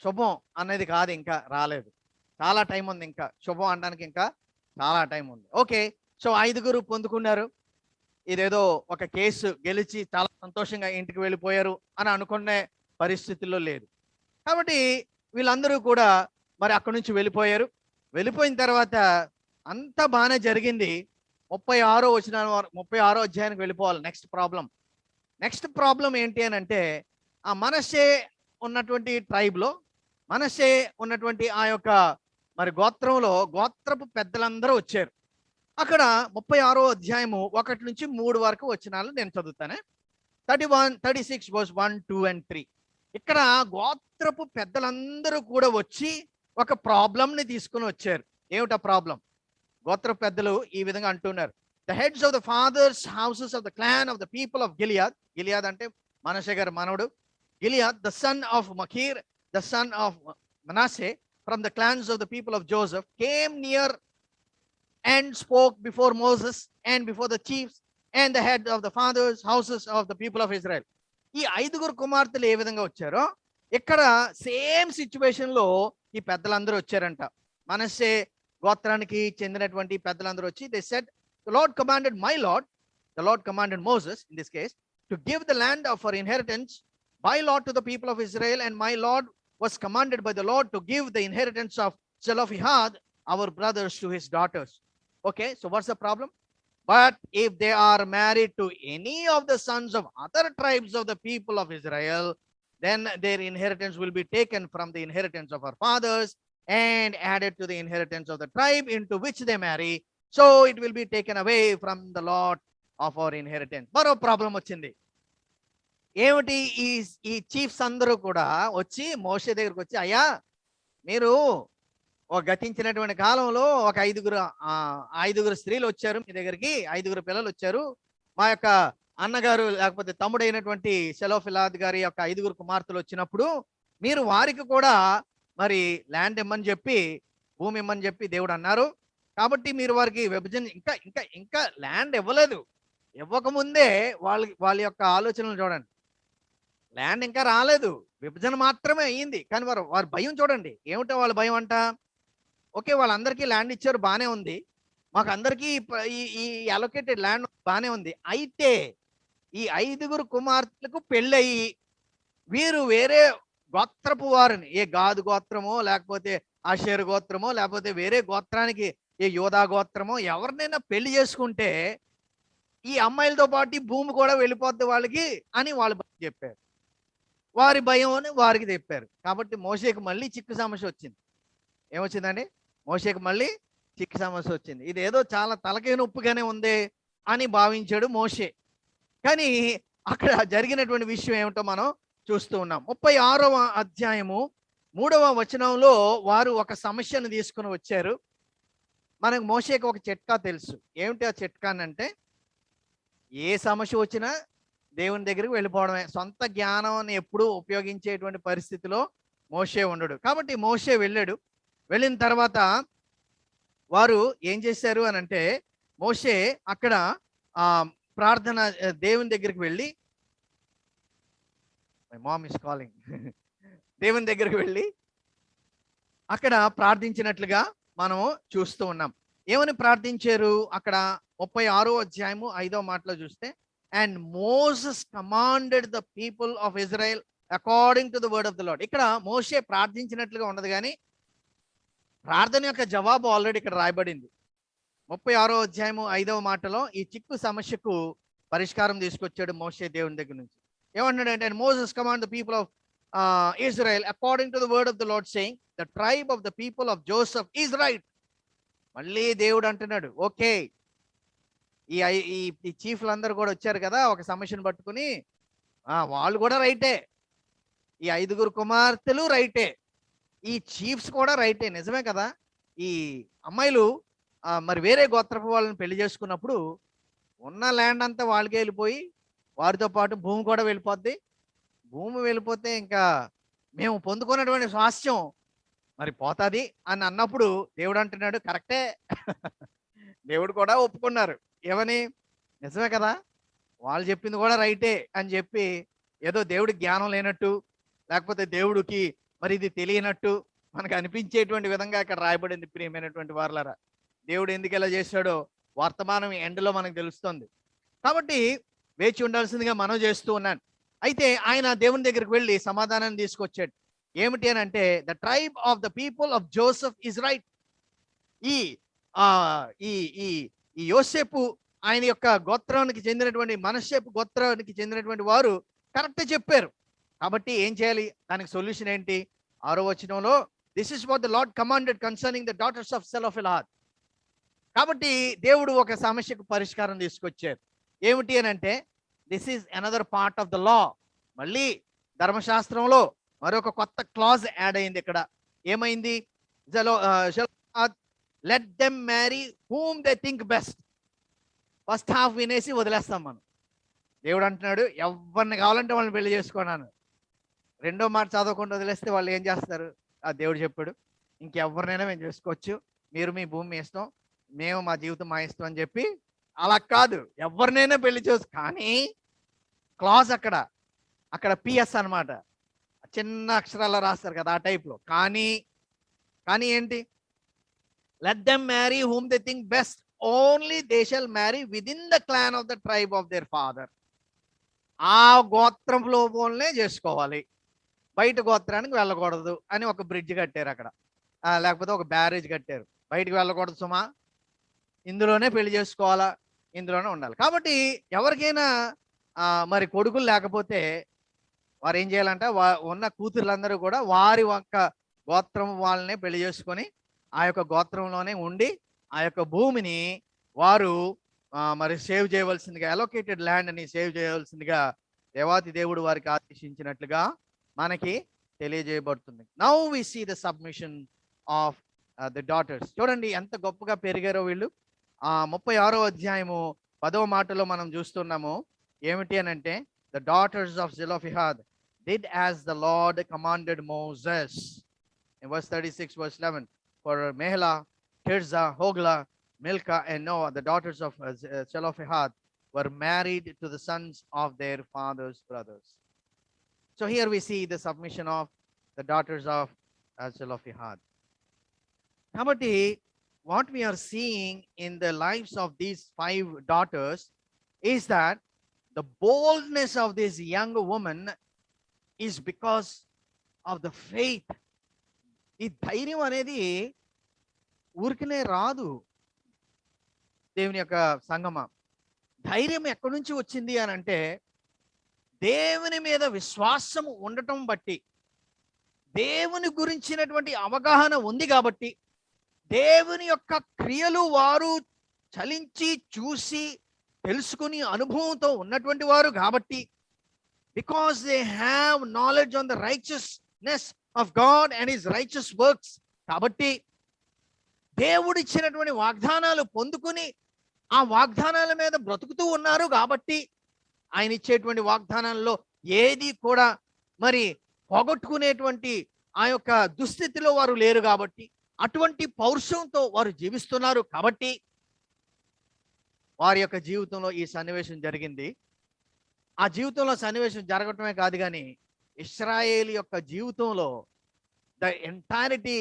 శుభం అనేది కాదు, ఇంకా రాలేదు, చాలా టైం ఉంది, ఇంకా శుభం అనడానికి ఇంకా చాలా టైం ఉంది. Okay, so 5 పొందుకున్నారు. ఇదేదో ఒక కేసు గెలిచి చాలా సంతోషంగా ఇంటికి వెళ్ళిపోయారు అని అనుకునే పరిస్థితుల్లో లేదు. కాబట్టి వీళ్ళందరూ కూడా మరి అక్కడి నుంచి వెళ్ళిపోయారు. వెళ్ళిపోయిన తర్వాత అంతా బాగానే జరిగింది. 36వ అధ్యాయానికి వెళ్ళిపోవాలి. నెక్స్ట్ ప్రాబ్లం ఏంటి అని అంటే, ఆ మనష్షే ఉన్నటువంటి ట్రైబ్లో, మనష్షే ఉన్నటువంటి ఆ యొక్క మరి గోత్రంలో గోత్రపు పెద్దలందరూ వచ్చారు. అక్కడ 36వ అధ్యాయము 1 నుంచి 3 వరకు వచనాలు నేను చదువుతాను. 36 verse 1, 2 and 3. ఇక్కడ గోత్రపు పెద్దలందరూ కూడా వచ్చి ఒక ప్రాబ్లంని తీసుకుని వచ్చారు. ఏమిటా ప్రాబ్లం? గోత్ర పెద్దలు ఈ విధంగా అంటున్నారు, the heads of the fathers houses of the clan of the people of Gilead. Gilead అంటే మనషే గారి మనవడు. Gilead, the son of Machir, the son of Manasseh, from the clans of the people of Joseph, came near and spoke before Moses and before the chiefs and the head of the fathers houses of the people of Israel. ఈ 5 కుమార్తెలు ఏ విధంగా వచ్చారో ఇక్కడ same situation లో ఈ పెద్దలందరూ వచ్చారంట. మనష్షే గోత్రానికి చెందినటువంటి పెద్దలందరూ వచ్చి, they said, the Lord commanded Moses in this case to give the land for inheritance by lot to the people of Israel, and my Lord was commanded by the Lord to give the inheritance of Zelophehad our brothers to his daughters. Okay, so what's the problem? But if they are married to any of the sons of other tribes of the people of Israel, then their inheritance will be taken from the inheritance of our fathers and added to the inheritance of the tribe into which they marry. So it will be taken away from the lot of our inheritance. మరో problem వచ్చింది. ఏమిటి? ఈ chiefs అందరూ కూడా వచ్చి మోషే దగ్గరికి వచ్చి, అయ్యా మీరు గతించినటువంటి కాలంలో ఒక 5 స్త్రీలు వచ్చారు మీ దగ్గరికి, 5 పిల్లలు వచ్చారు. మా యొక్క అన్నగారు లేకపోతే తమ్ముడైనటువంటి సెలోఫిలాద్ గారి యొక్క 5 కుమార్తెలు వచ్చినప్పుడు మీరు వారికి కూడా మరి ల్యాండ్ ఇమ్మని చెప్పి, భూమి ఇమ్మని చెప్పి దేవుడు అన్నారు. కాబట్టి మీరు వారికి విభజన ఇంకా ల్యాండ్ ఇవ్వలేదు. ఇవ్వకముందే వాళ్ళ యొక్క ఆలోచనలు చూడండి. ల్యాండ్ ఇంకా రాలేదు, విభజన మాత్రమే అయ్యింది. కానీ వారి భయం చూడండి. ఏమిటో వాళ్ళ భయం అంట, ఓకే వాళ్ళందరికీ ల్యాండ్ ఇచ్చారు, బాగానే ఉంది, మాకు అందరికీ ఈ అలొకేటెడ్ ల్యాండ్ బాగానే ఉంది. అయితే ఈ 5 కుమార్తెలకు పెళ్ళయి వీరు వేరే గోత్రపు వారిని, ఏ గాదు గోత్రమో లేకపోతే ఆషేరు గోత్రమో లేకపోతే వేరే గోత్రానికి ఏ యోధా గోత్రమో ఎవరినైనా పెళ్లి చేసుకుంటే ఈ అమ్మాయిలతో పాటు భూమి కూడా వెళ్ళిపోద్ది వాళ్ళకి అని వాళ్ళు చెప్పారు. వారి భయం అని వారికి చెప్పారు. కాబట్టి మోషేకి మళ్ళీ చిక్కు సమస్య వచ్చింది. ఏమొచ్చిందండి? మోషేకి మళ్ళీ చిక్కు సమస్య వచ్చింది. ఇదేదో చాలా తలకే నొప్పిగానే ఉంది అని భావించాడు మోషే. కానీ అక్కడ జరిగినటువంటి విషయం ఏమిటో మనం చూస్తూ ఉన్నాం. 36వ అధ్యాయము 3వ వచనంలో వారు ఒక సమస్యను తీసుకుని వచ్చారు. మనకు మోషేకి ఒక చిట్కా తెలుసు. ఏమిటి ఆ చిట్కా అంటే, ఏ సమస్య వచ్చినా దేవుని దగ్గరికి వెళ్ళిపోవడమే. సొంత జ్ఞానాన్ని ఎప్పుడూ ఉపయోగించేటువంటి పరిస్థితిలో మోషే ఉండడు. కాబట్టి మోషే వెళ్ళాడు. వెళ్ళిన తర్వాత వారు ఏం చేశారు అనంటే, మోషే అక్కడ ప్రార్థన దేవుని దగ్గరికి వెళ్ళి, మై మామ్ ఇస్ కాలింగ్ దేవుని దగ్గరికి వెళ్ళి అక్కడ ప్రార్థించినట్లుగా మనము చూస్తూ ఉన్నాం. ఏమని ప్రార్థించారు అక్కడ 36వ అధ్యాయము 5వ మాటలో చూస్తే, and Moses commanded the people of Israel according to the word of the lord. ఇక్కడ మోషే ప్రార్థించినట్లుగా ఉండదు, కానీ ప్రార్థన యొక్క జవాబు ఆల్రెడీ ఇక్కడ రాయబడింది. 36వ అధ్యాయము 5వ మాటలో ఈ చిక్కు సమస్యకు పరిష్కారం తీసుకొచ్చాడు మోషే దేవుని దగ్గర నుంచి. ఏమంటున్నాడంటే, Moses command the people of Israel according to the word of the Lord, saying, the tribe of the people of Joseph is right. మళ్ళీ దేవుడు అంటున్నాడు, ఓకే, ఈ చీఫ్లు అందరూ కూడా వచ్చారు కదా ఒక సమస్యను పట్టుకుని, వాళ్ళు కూడా రైటే, ఈ 5 కుమార్తెలు రైటే, ఈ చీఫ్స్ కూడా రైటే, నిజమే కదా. ఈ అమ్మాయిలు మరి వేరే గోత్రపు వాళ్ళని పెళ్లి చేసుకున్నప్పుడు ఉన్న ల్యాండ్ అంతా వాళ్ళకే వెళ్ళిపోయి వారితో పాటు భూమి కూడా వెళ్ళిపోద్ది. భూమి వెళ్ళిపోతే ఇంకా మేము పొందుకున్నటువంటి స్వాస్థ్యం మరి పోతుంది అని అన్నప్పుడు దేవుడు అంటున్నాడు, కరెక్టే దేవుడు కూడా ఒప్పుకున్నారు. ఏమని? నిజమే కదా, వాళ్ళు చెప్పింది కూడా రైటే అని చెప్పి, ఏదో దేవుడికి జ్ఞానం లేనట్టు, లేకపోతే దేవుడికి మరి ఇది తెలియనట్టు మనకు అనిపించేటువంటి విధంగా ఇక్కడ రాయబడింది. ప్రియమైనటువంటి వారలారా, దేవుడు ఎందుకు ఇలా చేశాడో వర్తమానం ఎండ్లో మనకు తెలుస్తుంది. కాబట్టి వేచి ఉండాల్సిందిగా మనం చేస్తూ ఉన్నాను. అయితే ఆయన దేవుని దగ్గరికి వెళ్ళి సమాధానాన్ని తీసుకొచ్చాడు. ఏమిటి అని అంటే, the tribe of the people of Joseph is right. ఈ యోసేపు ఆయన యొక్క గోత్రానికి చెందినటువంటి, మనషేపు గోత్రానికి చెందినటువంటి వారు కరెక్ట్ చెప్పారు. కాబట్టి ఏం చేయాలి? దానికి సొల్యూషన్ ఏంటి? 6వ వచనంలో, this is what the lord commanded concerning the daughters of Zelophehad. కాబట్టి దేవుడు ఒక సమస్యకు పరిష్కారం తీసుకొచ్చారు. ఏమిటి అని అంటే, this is another part of the law. మళ్ళీ ధర్మశాస్త్రంలో మరొక కొత్త క్లాజ్ యాడ్ అయింది. ఇక్కడ ఏమైంది? Let them marry whom they think best. First half వినేసి వదిలేస్తాం మనం. దేవుడు అంటున్నాడు, ఎవరిని కావాలంటే వాళ్ళని పెళ్లి చేసుకున్నాను. రెండో మాట చదవకుండా వదిలేస్తే వాళ్ళు ఏం చేస్తారు? దేవుడు చెప్పాడు, ఇంకెవరినైనా మేము చేసుకోవచ్చు, మీరు మీ భూమి మీ ఇష్టం, మేము మా జీవితం మా ఇష్టం అని చెప్పి. అలా కాదు, ఎవరినైనా పెళ్లి చేసుకో. కానీ క్లాజ్ అక్కడ పిఎస్ అనమాట, చిన్న అక్షరాల్లో రాస్తారు కదా, ఆ టైప్లో. కానీ ఏంటి? Let them marry whom they think best, only they shall marry with in the clan of the tribe of their father. ఆ గోత్రంలో పోలనే చేసుకోవాలి, బయట గోత్రానికి వెళ్ళకూడదు అని ఒక బ్రిడ్జ్ కట్టారు అక్కడ, లేకపోతే ఒక బ్యారేజ్ కట్టారు. బయటకు వెళ్ళకూడదు సుమా, ఇందులోనే పెళ్లి చేసుకోవాలా, ఇందులోనే ఉండాలి. కాబట్టి ఎవరికైనా మరి కొడుకులు లేకపోతే వారు ఏం చేయాలంటే, ఉన్న కూతుర్లందరూ కూడా వారి ఒక్క గోత్రం వాళ్ళనే పెళ్లి చేసుకొని ఆ యొక్క గోత్రంలోనే ఉండి ఆ యొక్క భూమిని వారు మరి సేవ్ చేయవలసిందిగా, అలొకేటెడ్ ల్యాండ్ని సేవ్ చేయవలసిందిగా దేవాతి దేవుడు వారికి ఆదేశించినట్లుగా మనకి తెలియజేయబడుతుంది. Now we see the submission of the daughters. చూడండి ఎంత గొప్పగా పెరిగారో వీళ్ళు. 36వ అధ్యాయము 10వ మాటలో మనం చూస్తున్నాము. ఏమిటి అని అంటే, the daughters of Zelophehad did as the Lord commanded Moses. In verse 36, verse 11, for Mehla, Tirzah, Hogla, Milcah, and Noah, the daughters of Zelophehad, were married to the sons of their father's brothers. So here we see the submission of the daughters of Zelophehad. Kabatti, what we are seeing in the lives of these 5 daughters is that the boldness of this young woman is because of the faith. ఈ ధైర్యం అనేది ఊరికనే రాదు. దేవుని యొక్క సంగమా, ధైర్యం ఎక్కడి నుంచి వచ్చింది అని అంటే, దేవుని మీద విశ్వాసం ఉండటం బట్టి, దేవుని గురించినటువంటి అవగాహన ఉంది కాబట్టి, దేవుని యొక్క క్రియలు వారు చలించి చూసి తెలుసుకుని అనుభవంతో ఉన్నటువంటి వారు కాబట్టి, because they have knowledge on the righteousness of God and his righteous works, కాబట్టి దేవుడిచ్చినటువంటి వాగ్దానాలు పొందుకుని ఆ వాగ్దానాల మీద బ్రతుకుతూ ఉన్నారు కాబట్టి ఆయన ఇచ్చేటువంటి వాగ్దానాల్లో ఏది కూడా మరి పోగొట్టుకునేటువంటి ఆ యొక్క దుస్థితిలో వారు లేరు కాబట్టి, అటువంటి పౌరుషంతో వారు జీవిస్తున్నారు కాబట్టి వారి యొక్క జీవితంలో ఈ సన్నివేశం జరిగింది. ఆ జీవితంలో సన్నివేశం జరగటమే కాదు కానీ ఇశ్రాయేల్ యొక్క జీవితంలో the entirety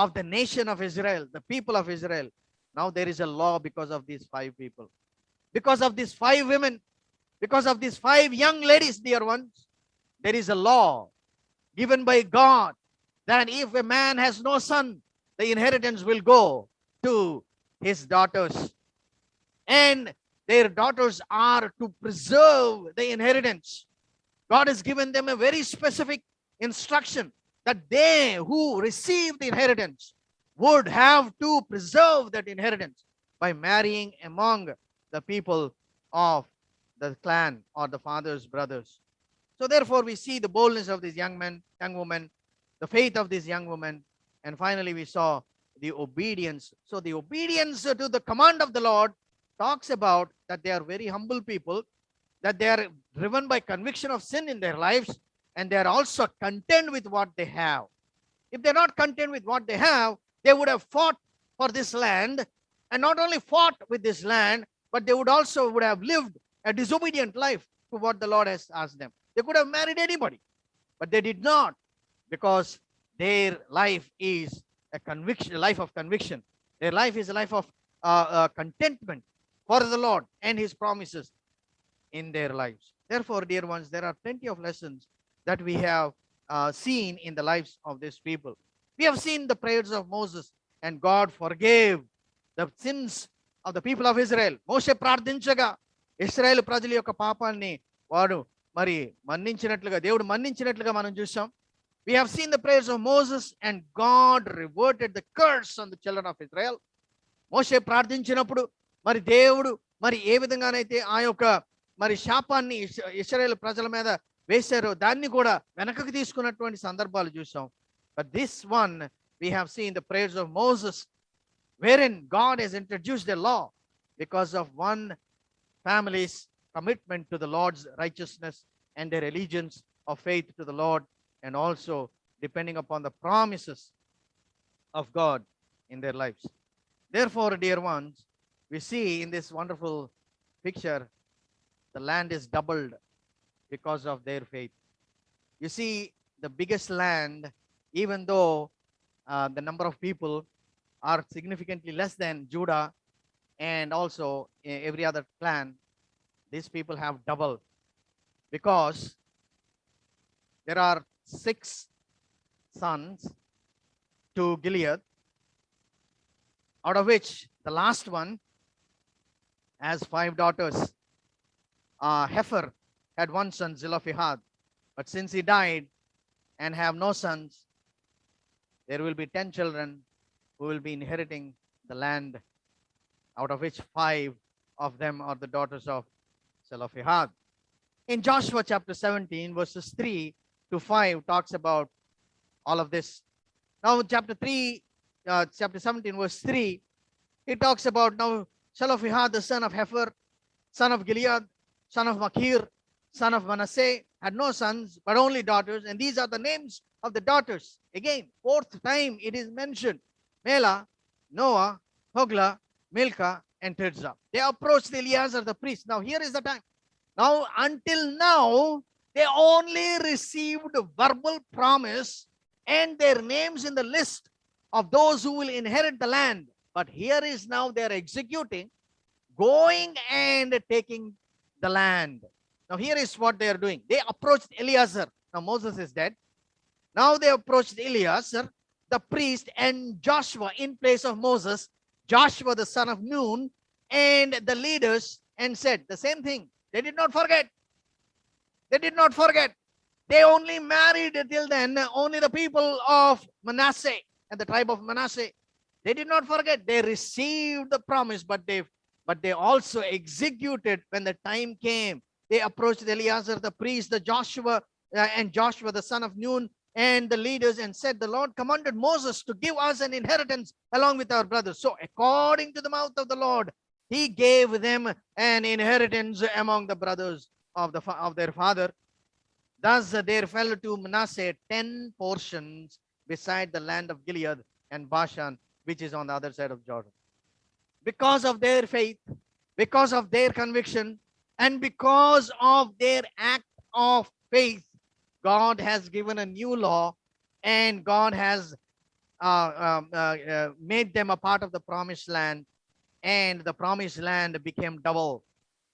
of the nation of Israel, the people of Israel, now there is a law because of these 5 people, because of these 5 women, because of these 5 young ladies, dear ones. There is a law given by God that if a man has no son, the inheritance will go to his daughters, and their daughters are to preserve the inheritance. God has given them a very specific instruction that they who receive the inheritance would have to preserve that inheritance by marrying among the people of the clan or the father's brothers. So therefore we see the boldness of these young men, young women, the faith of these young women, and finally we saw the obedience. So the obedience to the command of the Lord talks about that they are very humble people, that they are driven by conviction of sin in their lives, and they are also content with what they have. If they're not content with what they have, they would have fought for this land, and not only fought with this land, but they would have lived a disobedient life to what the Lord has asked them. They could have married anybody, but they did not, because their life is a conviction, a life of conviction. Their life is a life of contentment for the Lord and his promises in their lives. Therefore, dear ones, there are plenty of lessons that we have seen in the lives of these people. We have seen the prayers of Moses, and God forgave the sins of the people of Israel. మోషే ప్రార్థించగా ఇశ్రాయేలు ప్రజల యొక్క పాపాన్ని వాడు మరి మన్నించినట్లుగా, దేవుడు మన్నించినట్లుగా మనం చూసాం. We have seen the prayers of Moses, and God reverted the curse on the children of Israel. మోషే ప్రార్థించినప్పుడు మరి దేవుడు మరి ఏ విధంగానైతే ఆ యొక్క మరి శాపాన్ని ఇశ్రాయేలు ప్రజల మీద వేశారో దాన్ని కూడా వెనకకు తీసుకున్నటువంటి సందర్భాలు చూసాం. But this one, we have seen the prayers of Moses, wherein God has introduced a law because of one family's commitment to the Lord's righteousness and their allegiance of faith to the Lord, and also depending upon the promises of God in their lives. Therefore, dear ones, we see in this wonderful picture, the land is doubled because of their faith. You see, the biggest land, even though the number of people are significantly less than Judah and also every other clan, these people have double, because there are 6 sons to Gilead, out of which the last one has 5 daughters. Heifer had 1 son, Zelophehad, but since he died and have no sons, there will be 10 children who will be inheriting the land, out of which 5 of them are the daughters of Zelophehad. In Joshua chapter 17, verses 3 to 5 talks about all of this. Now chapter 17, verse 3, it talks about now Zelophehad, the son of Heifer, son of Gilead, son of Machir, son of Manasseh, had no sons, but only daughters. And these are the names of the daughters. Again, 4th time it is mentioned. Mela, Noah, Hogla, Milcah, and Tirzah. They approached Eleazar the priest. Now here is the time. Now, until now, they only received verbal promise and their names in the list of those who will inherit the land. But here is now they are executing, going and taking the land. Now here is what they are doing. They approached Eleazar. Now Moses is dead. Now they approached Eleazar, the priest, and Joshua in place of Moses, Joshua the son of Nun, and the leaders, and said the same thing. They did not forget. They did not forget. They only married till then only the people of Manasseh and the tribe of Manasseh. They did not forget. They received the promise, but they also executed when the time came. They approached Eleazar the priest, and Joshua the son of Nun, and the leaders and said, the Lord commanded Moses to give us an inheritance along with our brothers. So according to the mouth of the Lord, he gave them an inheritance among the brothers of their father. Thus there fell to Manasseh 10 portions beside the land of Gilead and Bashan, which is on the other side of Jordan. Because of their faith, because of their conviction, and because of their act of faith, God has given a new law, and God has made them a part of the promised land, and the promised land became double.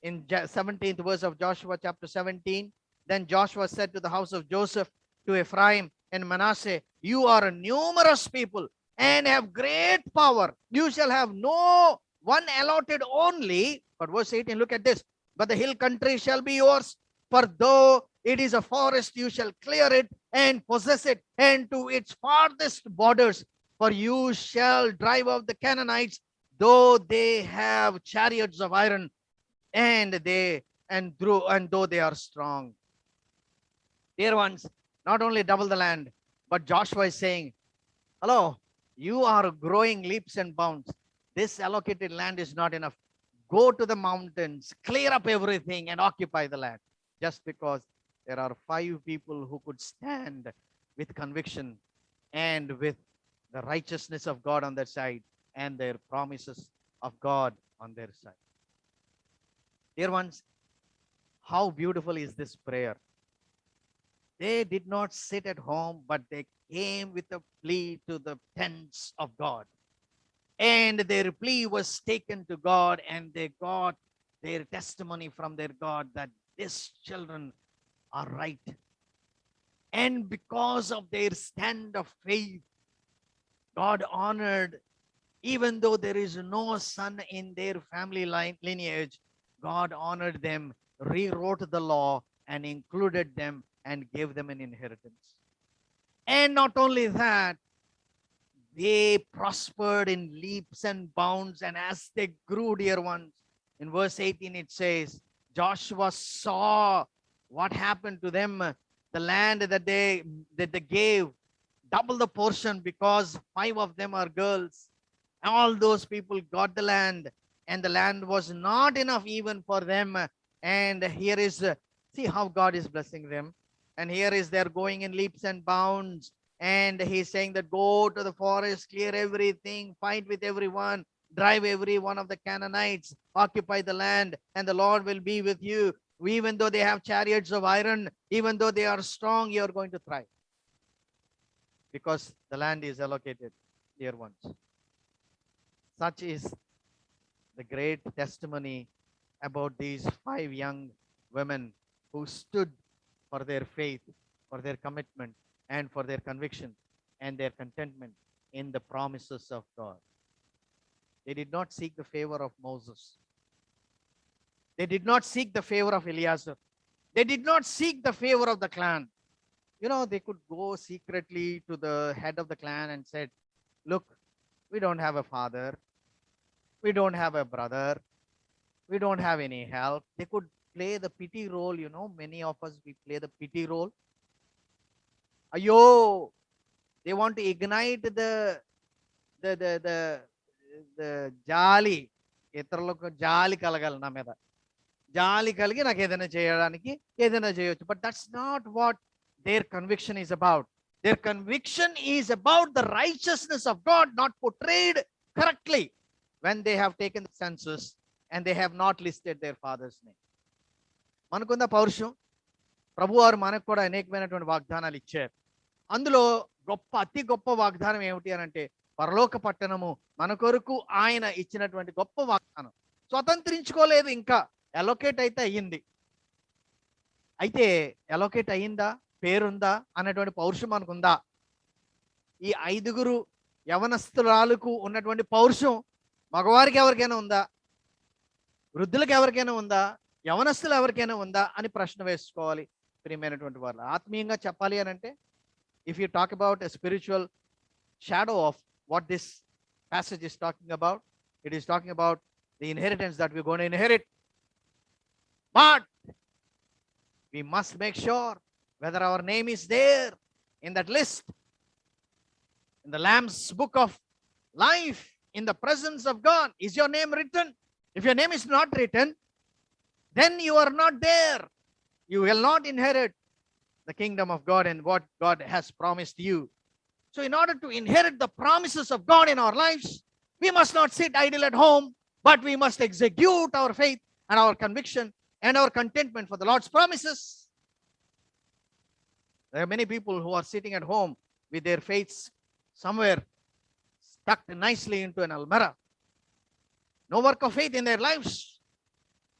In 17th verse of Joshua chapter 17, then Joshua said to the house of Joseph, to Ephraim and Manasseh, you are a numerous people and have great power. You shall have no one allotted only. But verse 18, look at this. But the hill country shall be yours. For though it is a forest, you shall clear it and possess it, and to its farthest borders. For you shall drive out the Canaanites, though they have chariots of iron, and though they are strong. Dear ones, not only double the land, but Joshua is saying, hello, you are growing leaps and bounds. This allocated land is not enough. Go to the mountains, clear up everything, and occupy the land. Just because there are 5 people who could stand with conviction and with the righteousness of God on their side and their promises of God on their side. Dear ones, how beautiful is this prayer? They did not sit at home, but they came with a plea to the tents of God. And their plea was taken to God, and they got their testimony from their God that these children are right. And because of their stand of faith, God honored, even though there is no son in their family lineage, God honored them, rewrote the law, and included them and gave them an inheritance. And not only that, they prospered in leaps and bounds, and as they grew, dear ones, in verse 18 it says, Joshua saw what happened to them, the land that they gave, double the portion, because 5 of them are girls. All those people got the land, and the land was not enough even for them. And here is, see how God is blessing them. And here is they're going in leaps and bounds. And he's saying that go to the forest, clear everything, fight with everyone, drive every one of the Canaanites, occupy the land, and the Lord will be with you. Even though they have chariots of iron, even though they are strong, you're going to thrive. Because the land is allocated, dear ones. Such is the great testimony about these 5 young women who stood for their faith, for their commitment, and for their conviction and their contentment in the promises of God. They did not seek the favor of Moses. They did not seek the favor of Eliezer. They did not seek the favor of the clan. You know, they could go secretly to the head of the clan and said, look, we don't have a father. We don't have a brother. We don't have any help. They could play the pity role. You know, many of us, we play the pity role. Ayo, they want to ignite the jali. ఇతరులకు జాలి కలగాలి నా మీద, జాలి కలిగి నాకు ఏదైనా చేయడానికి ఏదైనా చేయొచ్చు. But that's not what their conviction is about. Their conviction is about the righteousness of God, not portrayed correctly when they have taken the census and they have not listed their father's name. మనకుంద పౌరుషం, ప్రభువారు మనకు కూడా అనేకమైనటువంటి వాగ్దానాలు ఇచ్చారు. అందులో అతి గొప్ప వాగ్దానం ఏమిటి అని అంటే, పరలోక పట్టణము మన కొరకు ఆయన ఇచ్చినటువంటి గొప్ప వాగ్దానం. స్వతంత్రించుకోలేదు, ఇంకా అలొకేట్ అయితే అయ్యింది. అయితే అలొకేట్ అయ్యిందా, పేరుందా అన్నటువంటి పౌరుషం మనకుందా? ఈ 5 యవనస్తురాలకు ఉన్నటువంటి పౌరుషం మగవారికి ఎవరికైనా ఉందా? వృద్ధులకు ఎవరికైనా ఉందా? యవనస్తులు ఎవరికైనా ఉందా అని ప్రశ్న వేసుకోవాలి. ప్రియమైనటువంటి వారు, ఆత్మీయంగా చెప్పాలి అని అంటే, if you talk about a spiritual shadow of what this passage is talking about, it is talking about the inheritance that we're going to inherit. But we must make sure whether our name is there in that list, in the Lamb's book of life, in the presence of God? Is your name written? If your name is not written, then you are not there. You will not inherit the kingdom of God and what God has promised you. So in order to inherit the promises of God in our lives, we must not sit idle at home, but we must execute our faith and our conviction and our contentment for the Lord's promises. There are many people who are sitting at home with their faiths somewhere tucked nicely into an almirah. No work of faith in their lives.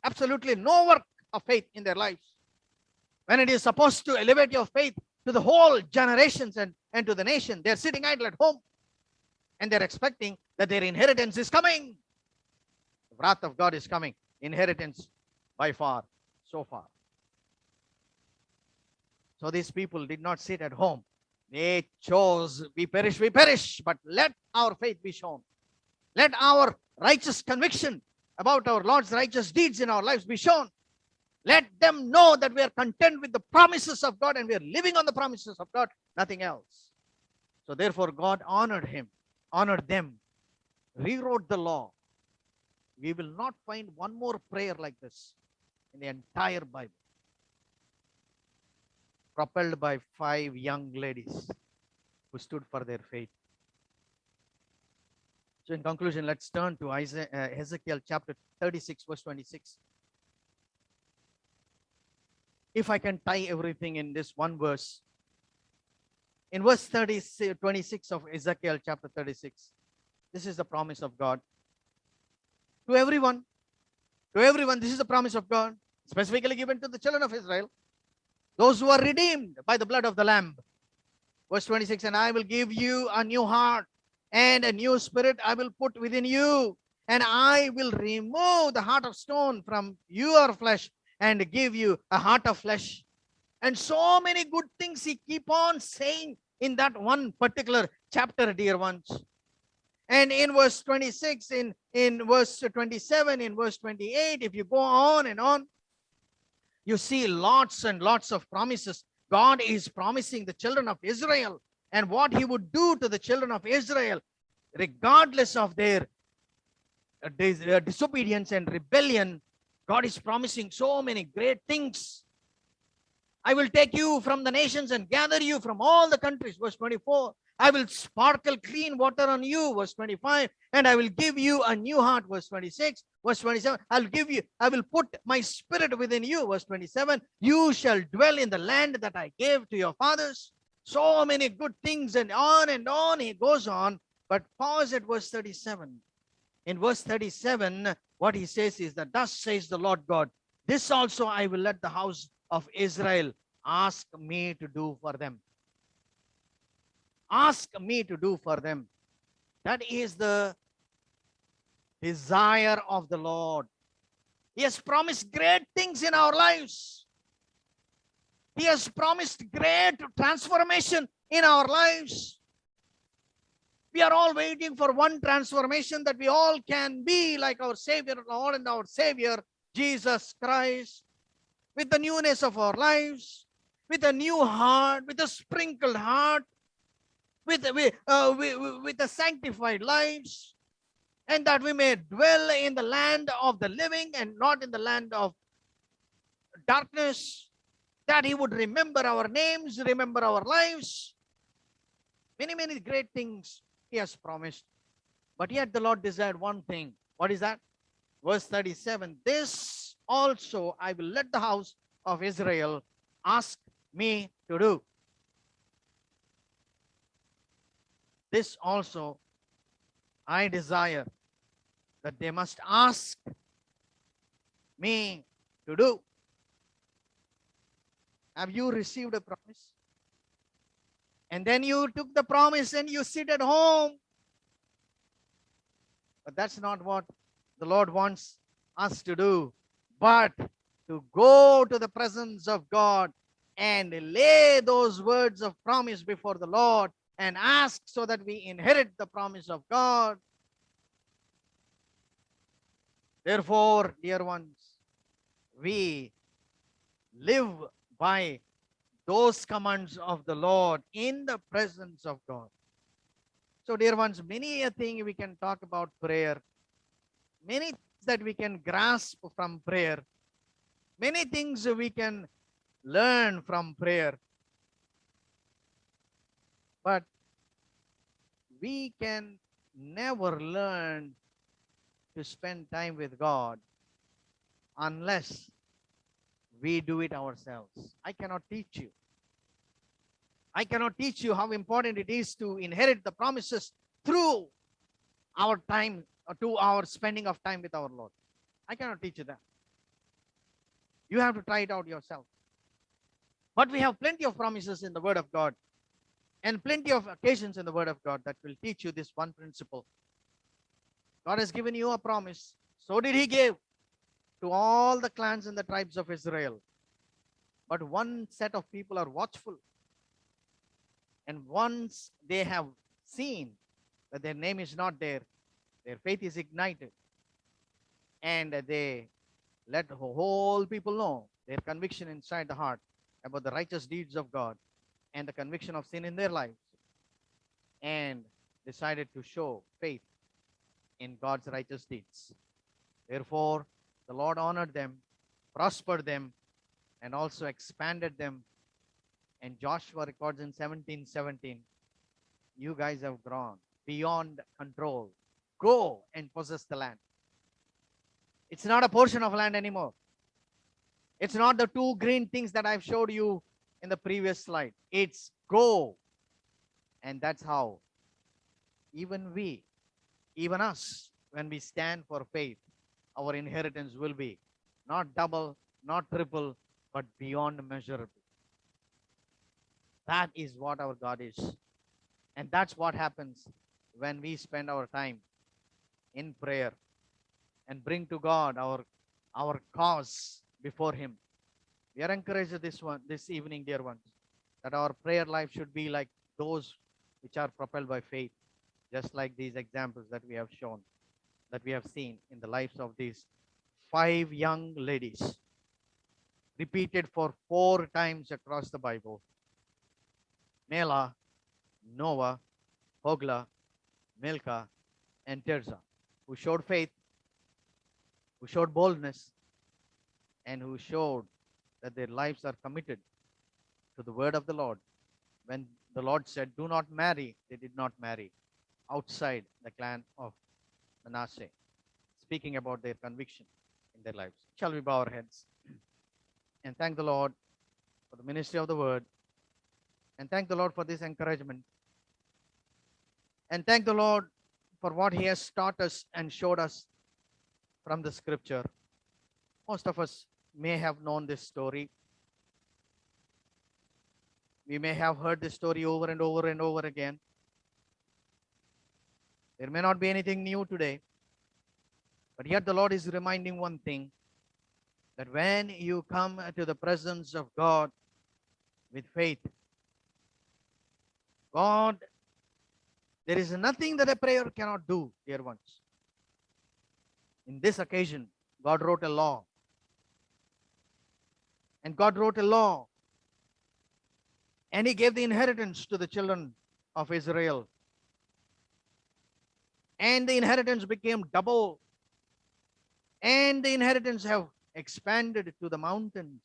Absolutely no work of faith in their lives. When it is supposed to elevate your faith to the whole generations and to the nation, they're sitting idle at home and they're expecting that their inheritance is coming. The wrath of God is coming. Inheritance by far, so far. So these people did not sit at home. They chose, we perish, but let our faith be shown. Let our righteous conviction about our Lord's righteous deeds in our lives be shown. Let them know that we are content with the promises of God and we are living on the promises of God, nothing else. So therefore God honored them, rewrote the law. We will not find one more prayer like this in the entire Bible, propelled by 5 young ladies who stood for their faith. So in conclusion, let's turn to Ezekiel chapter 36, verse 26. If I can tie everything in this one verse. In verse 26 of Ezekiel chapter 36, this is the promise of God. To everyone, this is the promise of God, specifically given to the children of Israel, those who are redeemed by the blood of the Lamb. Verse 26, and I will give you a new heart, and a new spirit I will put within you, and I will remove the heart of stone from your flesh and give you a heart of flesh. And so many good things he keep on saying in that one particular chapter, dear ones. And in verse 26, in verse 27, in verse 28, if you go on and on, you see lots and lots of promises. God is promising the children of Israel and what he would do to the children of Israel, regardless of their disobedience and rebellion. God is promising so many great things. I will take you from the nations and gather you from all the countries. Verse 24. I will sparkle clean water on you. Verse 25. And I will give you a new heart. Verse 26. Verse 27. I will put my spirit within you. Verse 27. You shall dwell in the land that I gave to your fathers. So many good things, and on he goes on. But pause at verse 37. In verse 37, what he says is that, thus says the Lord God, this also I will let the house of Israel ask me to do for them. Ask me to do for them. That is the desire of the Lord. He has promised great things in our lives. He has promised great transformation in our lives. We are all waiting for one transformation, that we all can be like our Savior, Lord and our Savior, Jesus Christ, with the newness of our lives, with a new heart, with a sprinkled heart, with the sanctified lives, and that we may dwell in the land of the living and not in the land of darkness, that he would remember our names, remember our lives. Many, many great things he has promised. But yet the Lord desired one thing. What is that? Verse 37. This also I will let the house of Israel ask me to do. This also I desire, that they must ask me to do. Have you received a promise? And then you took the promise and you sit at home. But that's not what the Lord wants us to do, but to go to the presence of God and lay those words of promise before the Lord and ask so that we inherit the promise of God. Therefore, dear ones, we live by those commands of the Lord in the presence of God. So, dear ones, many a thing we can talk about prayer, many things that we can grasp from prayer, many things we can learn from prayer, but we can never learn to spend time with God unless we do it ourselves. I cannot teach you. I cannot teach you how important it is to inherit the promises through our time, or to our spending of time with our Lord. I cannot teach you that. You have to try it out yourself. But we have plenty of promises in the Word of God and plenty of occasions in the Word of God that will teach you this one principle. God has given you a promise. So did He give to all the clans and the tribes of Israel. But one set of people are watchful. And once they have seen that their name is not there, their faith is ignited. And they let the whole people know their conviction inside the heart about the righteous deeds of God and the conviction of sin in their lives, and decided to show faith in God's righteous deeds. Therefore, the Lord honored them, prospered them, and also expanded them. And Joshua records in 17:17, you guys have grown beyond control. Go and possess the land. It's not a portion of land anymore. It's not the two green things that I've showed you in the previous slide. It's go. And that's how even we, even us, when we stand for faith, our inheritance will be not double, not triple, but beyond measurable. That is what our God is. And that's what happens when we spend our time in prayer and bring to God our cause before Him. We are encouraged this evening, dear ones, that our prayer life should be like those which are propelled by faith, just like these examples that we have shown, that we have seen in the lives of these 5 young ladies, repeated for 4 times across the Bible: Mela, Noah, Hogla, Milcah, and Tirzah, who showed faith, who showed boldness, and who showed that their lives are committed to the word of the Lord. When the Lord said, do not marry, they did not marry outside the clan of Manasseh, speaking about their conviction in their lives. Shall we bow our heads and thank the Lord for the ministry of the word, and thank the Lord for this encouragement, and thank the Lord for what He has taught us and showed us from the scripture. Most of us may have known this story. We may have heard this story over and over and over again. There may not be anything new today, but yet the Lord is reminding one thing, that when you come to the presence of God with faith, God, there is nothing that a prayer cannot do, dear ones. In this occasion, God wrote a law. And God wrote a law, and He gave the inheritance to the children of Israel. And the inheritance became double. And the inheritance have expanded to the mountains.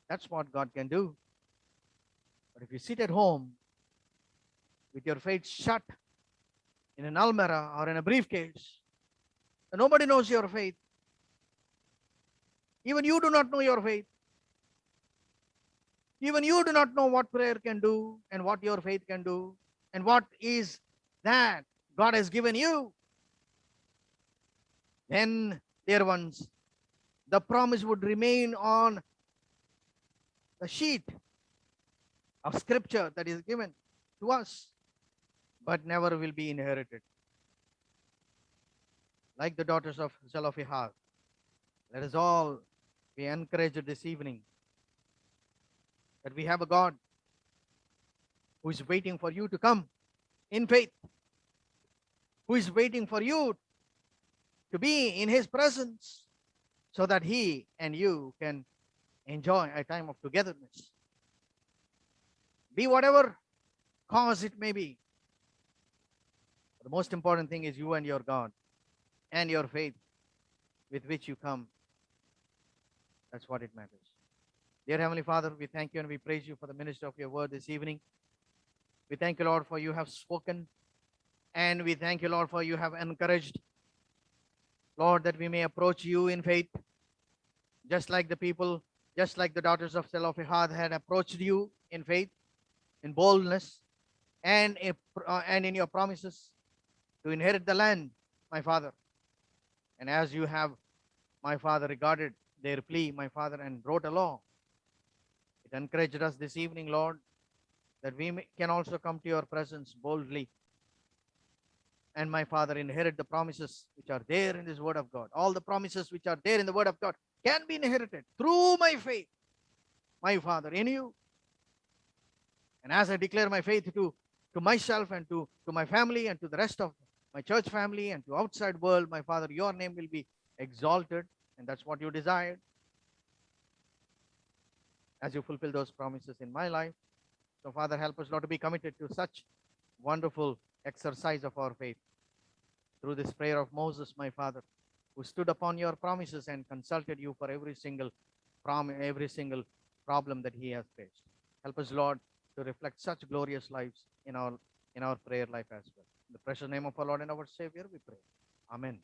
That's what God can do. But if you sit at home with your faith shut in an almirah or in a briefcase, and nobody knows your faith, even you do not know your faith, even you do not know what prayer can do and what your faith can do and what is that God has given you, then, dear ones, the promise would remain on the sheet of scripture that is given to us, but never will be inherited. Like the daughters of Zelophehad, let us all be encouraged this evening that we have a God who is waiting for you to come in faith, who is waiting for you to be in His presence, so that He and you can enjoy a time of togetherness. Be whatever cause it may be. The most important thing is you and your God and your faith with which you come. That's what it matters. Dear Heavenly Father, we thank you and we praise you for the ministry of your word this evening. We thank you, Lord, for you have spoken. And we thank you, Lord, for you have encouraged, Lord, that we may approach you in faith, just like the people, just like the daughters of Zelophehad had approached you in faith, in boldness, and in your promises to inherit the land, my Father. And as you have, my Father, regarded their plea, my Father, and wrote a law, it encouraged us this evening, Lord, that we can also come to your presence boldly and, my Father, inherit the promises which are there in this word of God. All the promises which are there in the word of God can be inherited through my faith, my Father, in you. And as I declare my faith to myself and to my family and to the rest of my church family and to outside world, my Father, your name will be exalted, and that's what you desired. As you fulfill those promises in my life. So, Father, help us, Lord, to be committed to such wonderful exercise of our faith through this prayer of Moses, my Father, who stood upon your promises and consulted you for every single problem that he has faced. Help us, Lord, to reflect such glorious lives in our prayer life as well. In the precious name of our Lord and our Savior, we pray. Amen.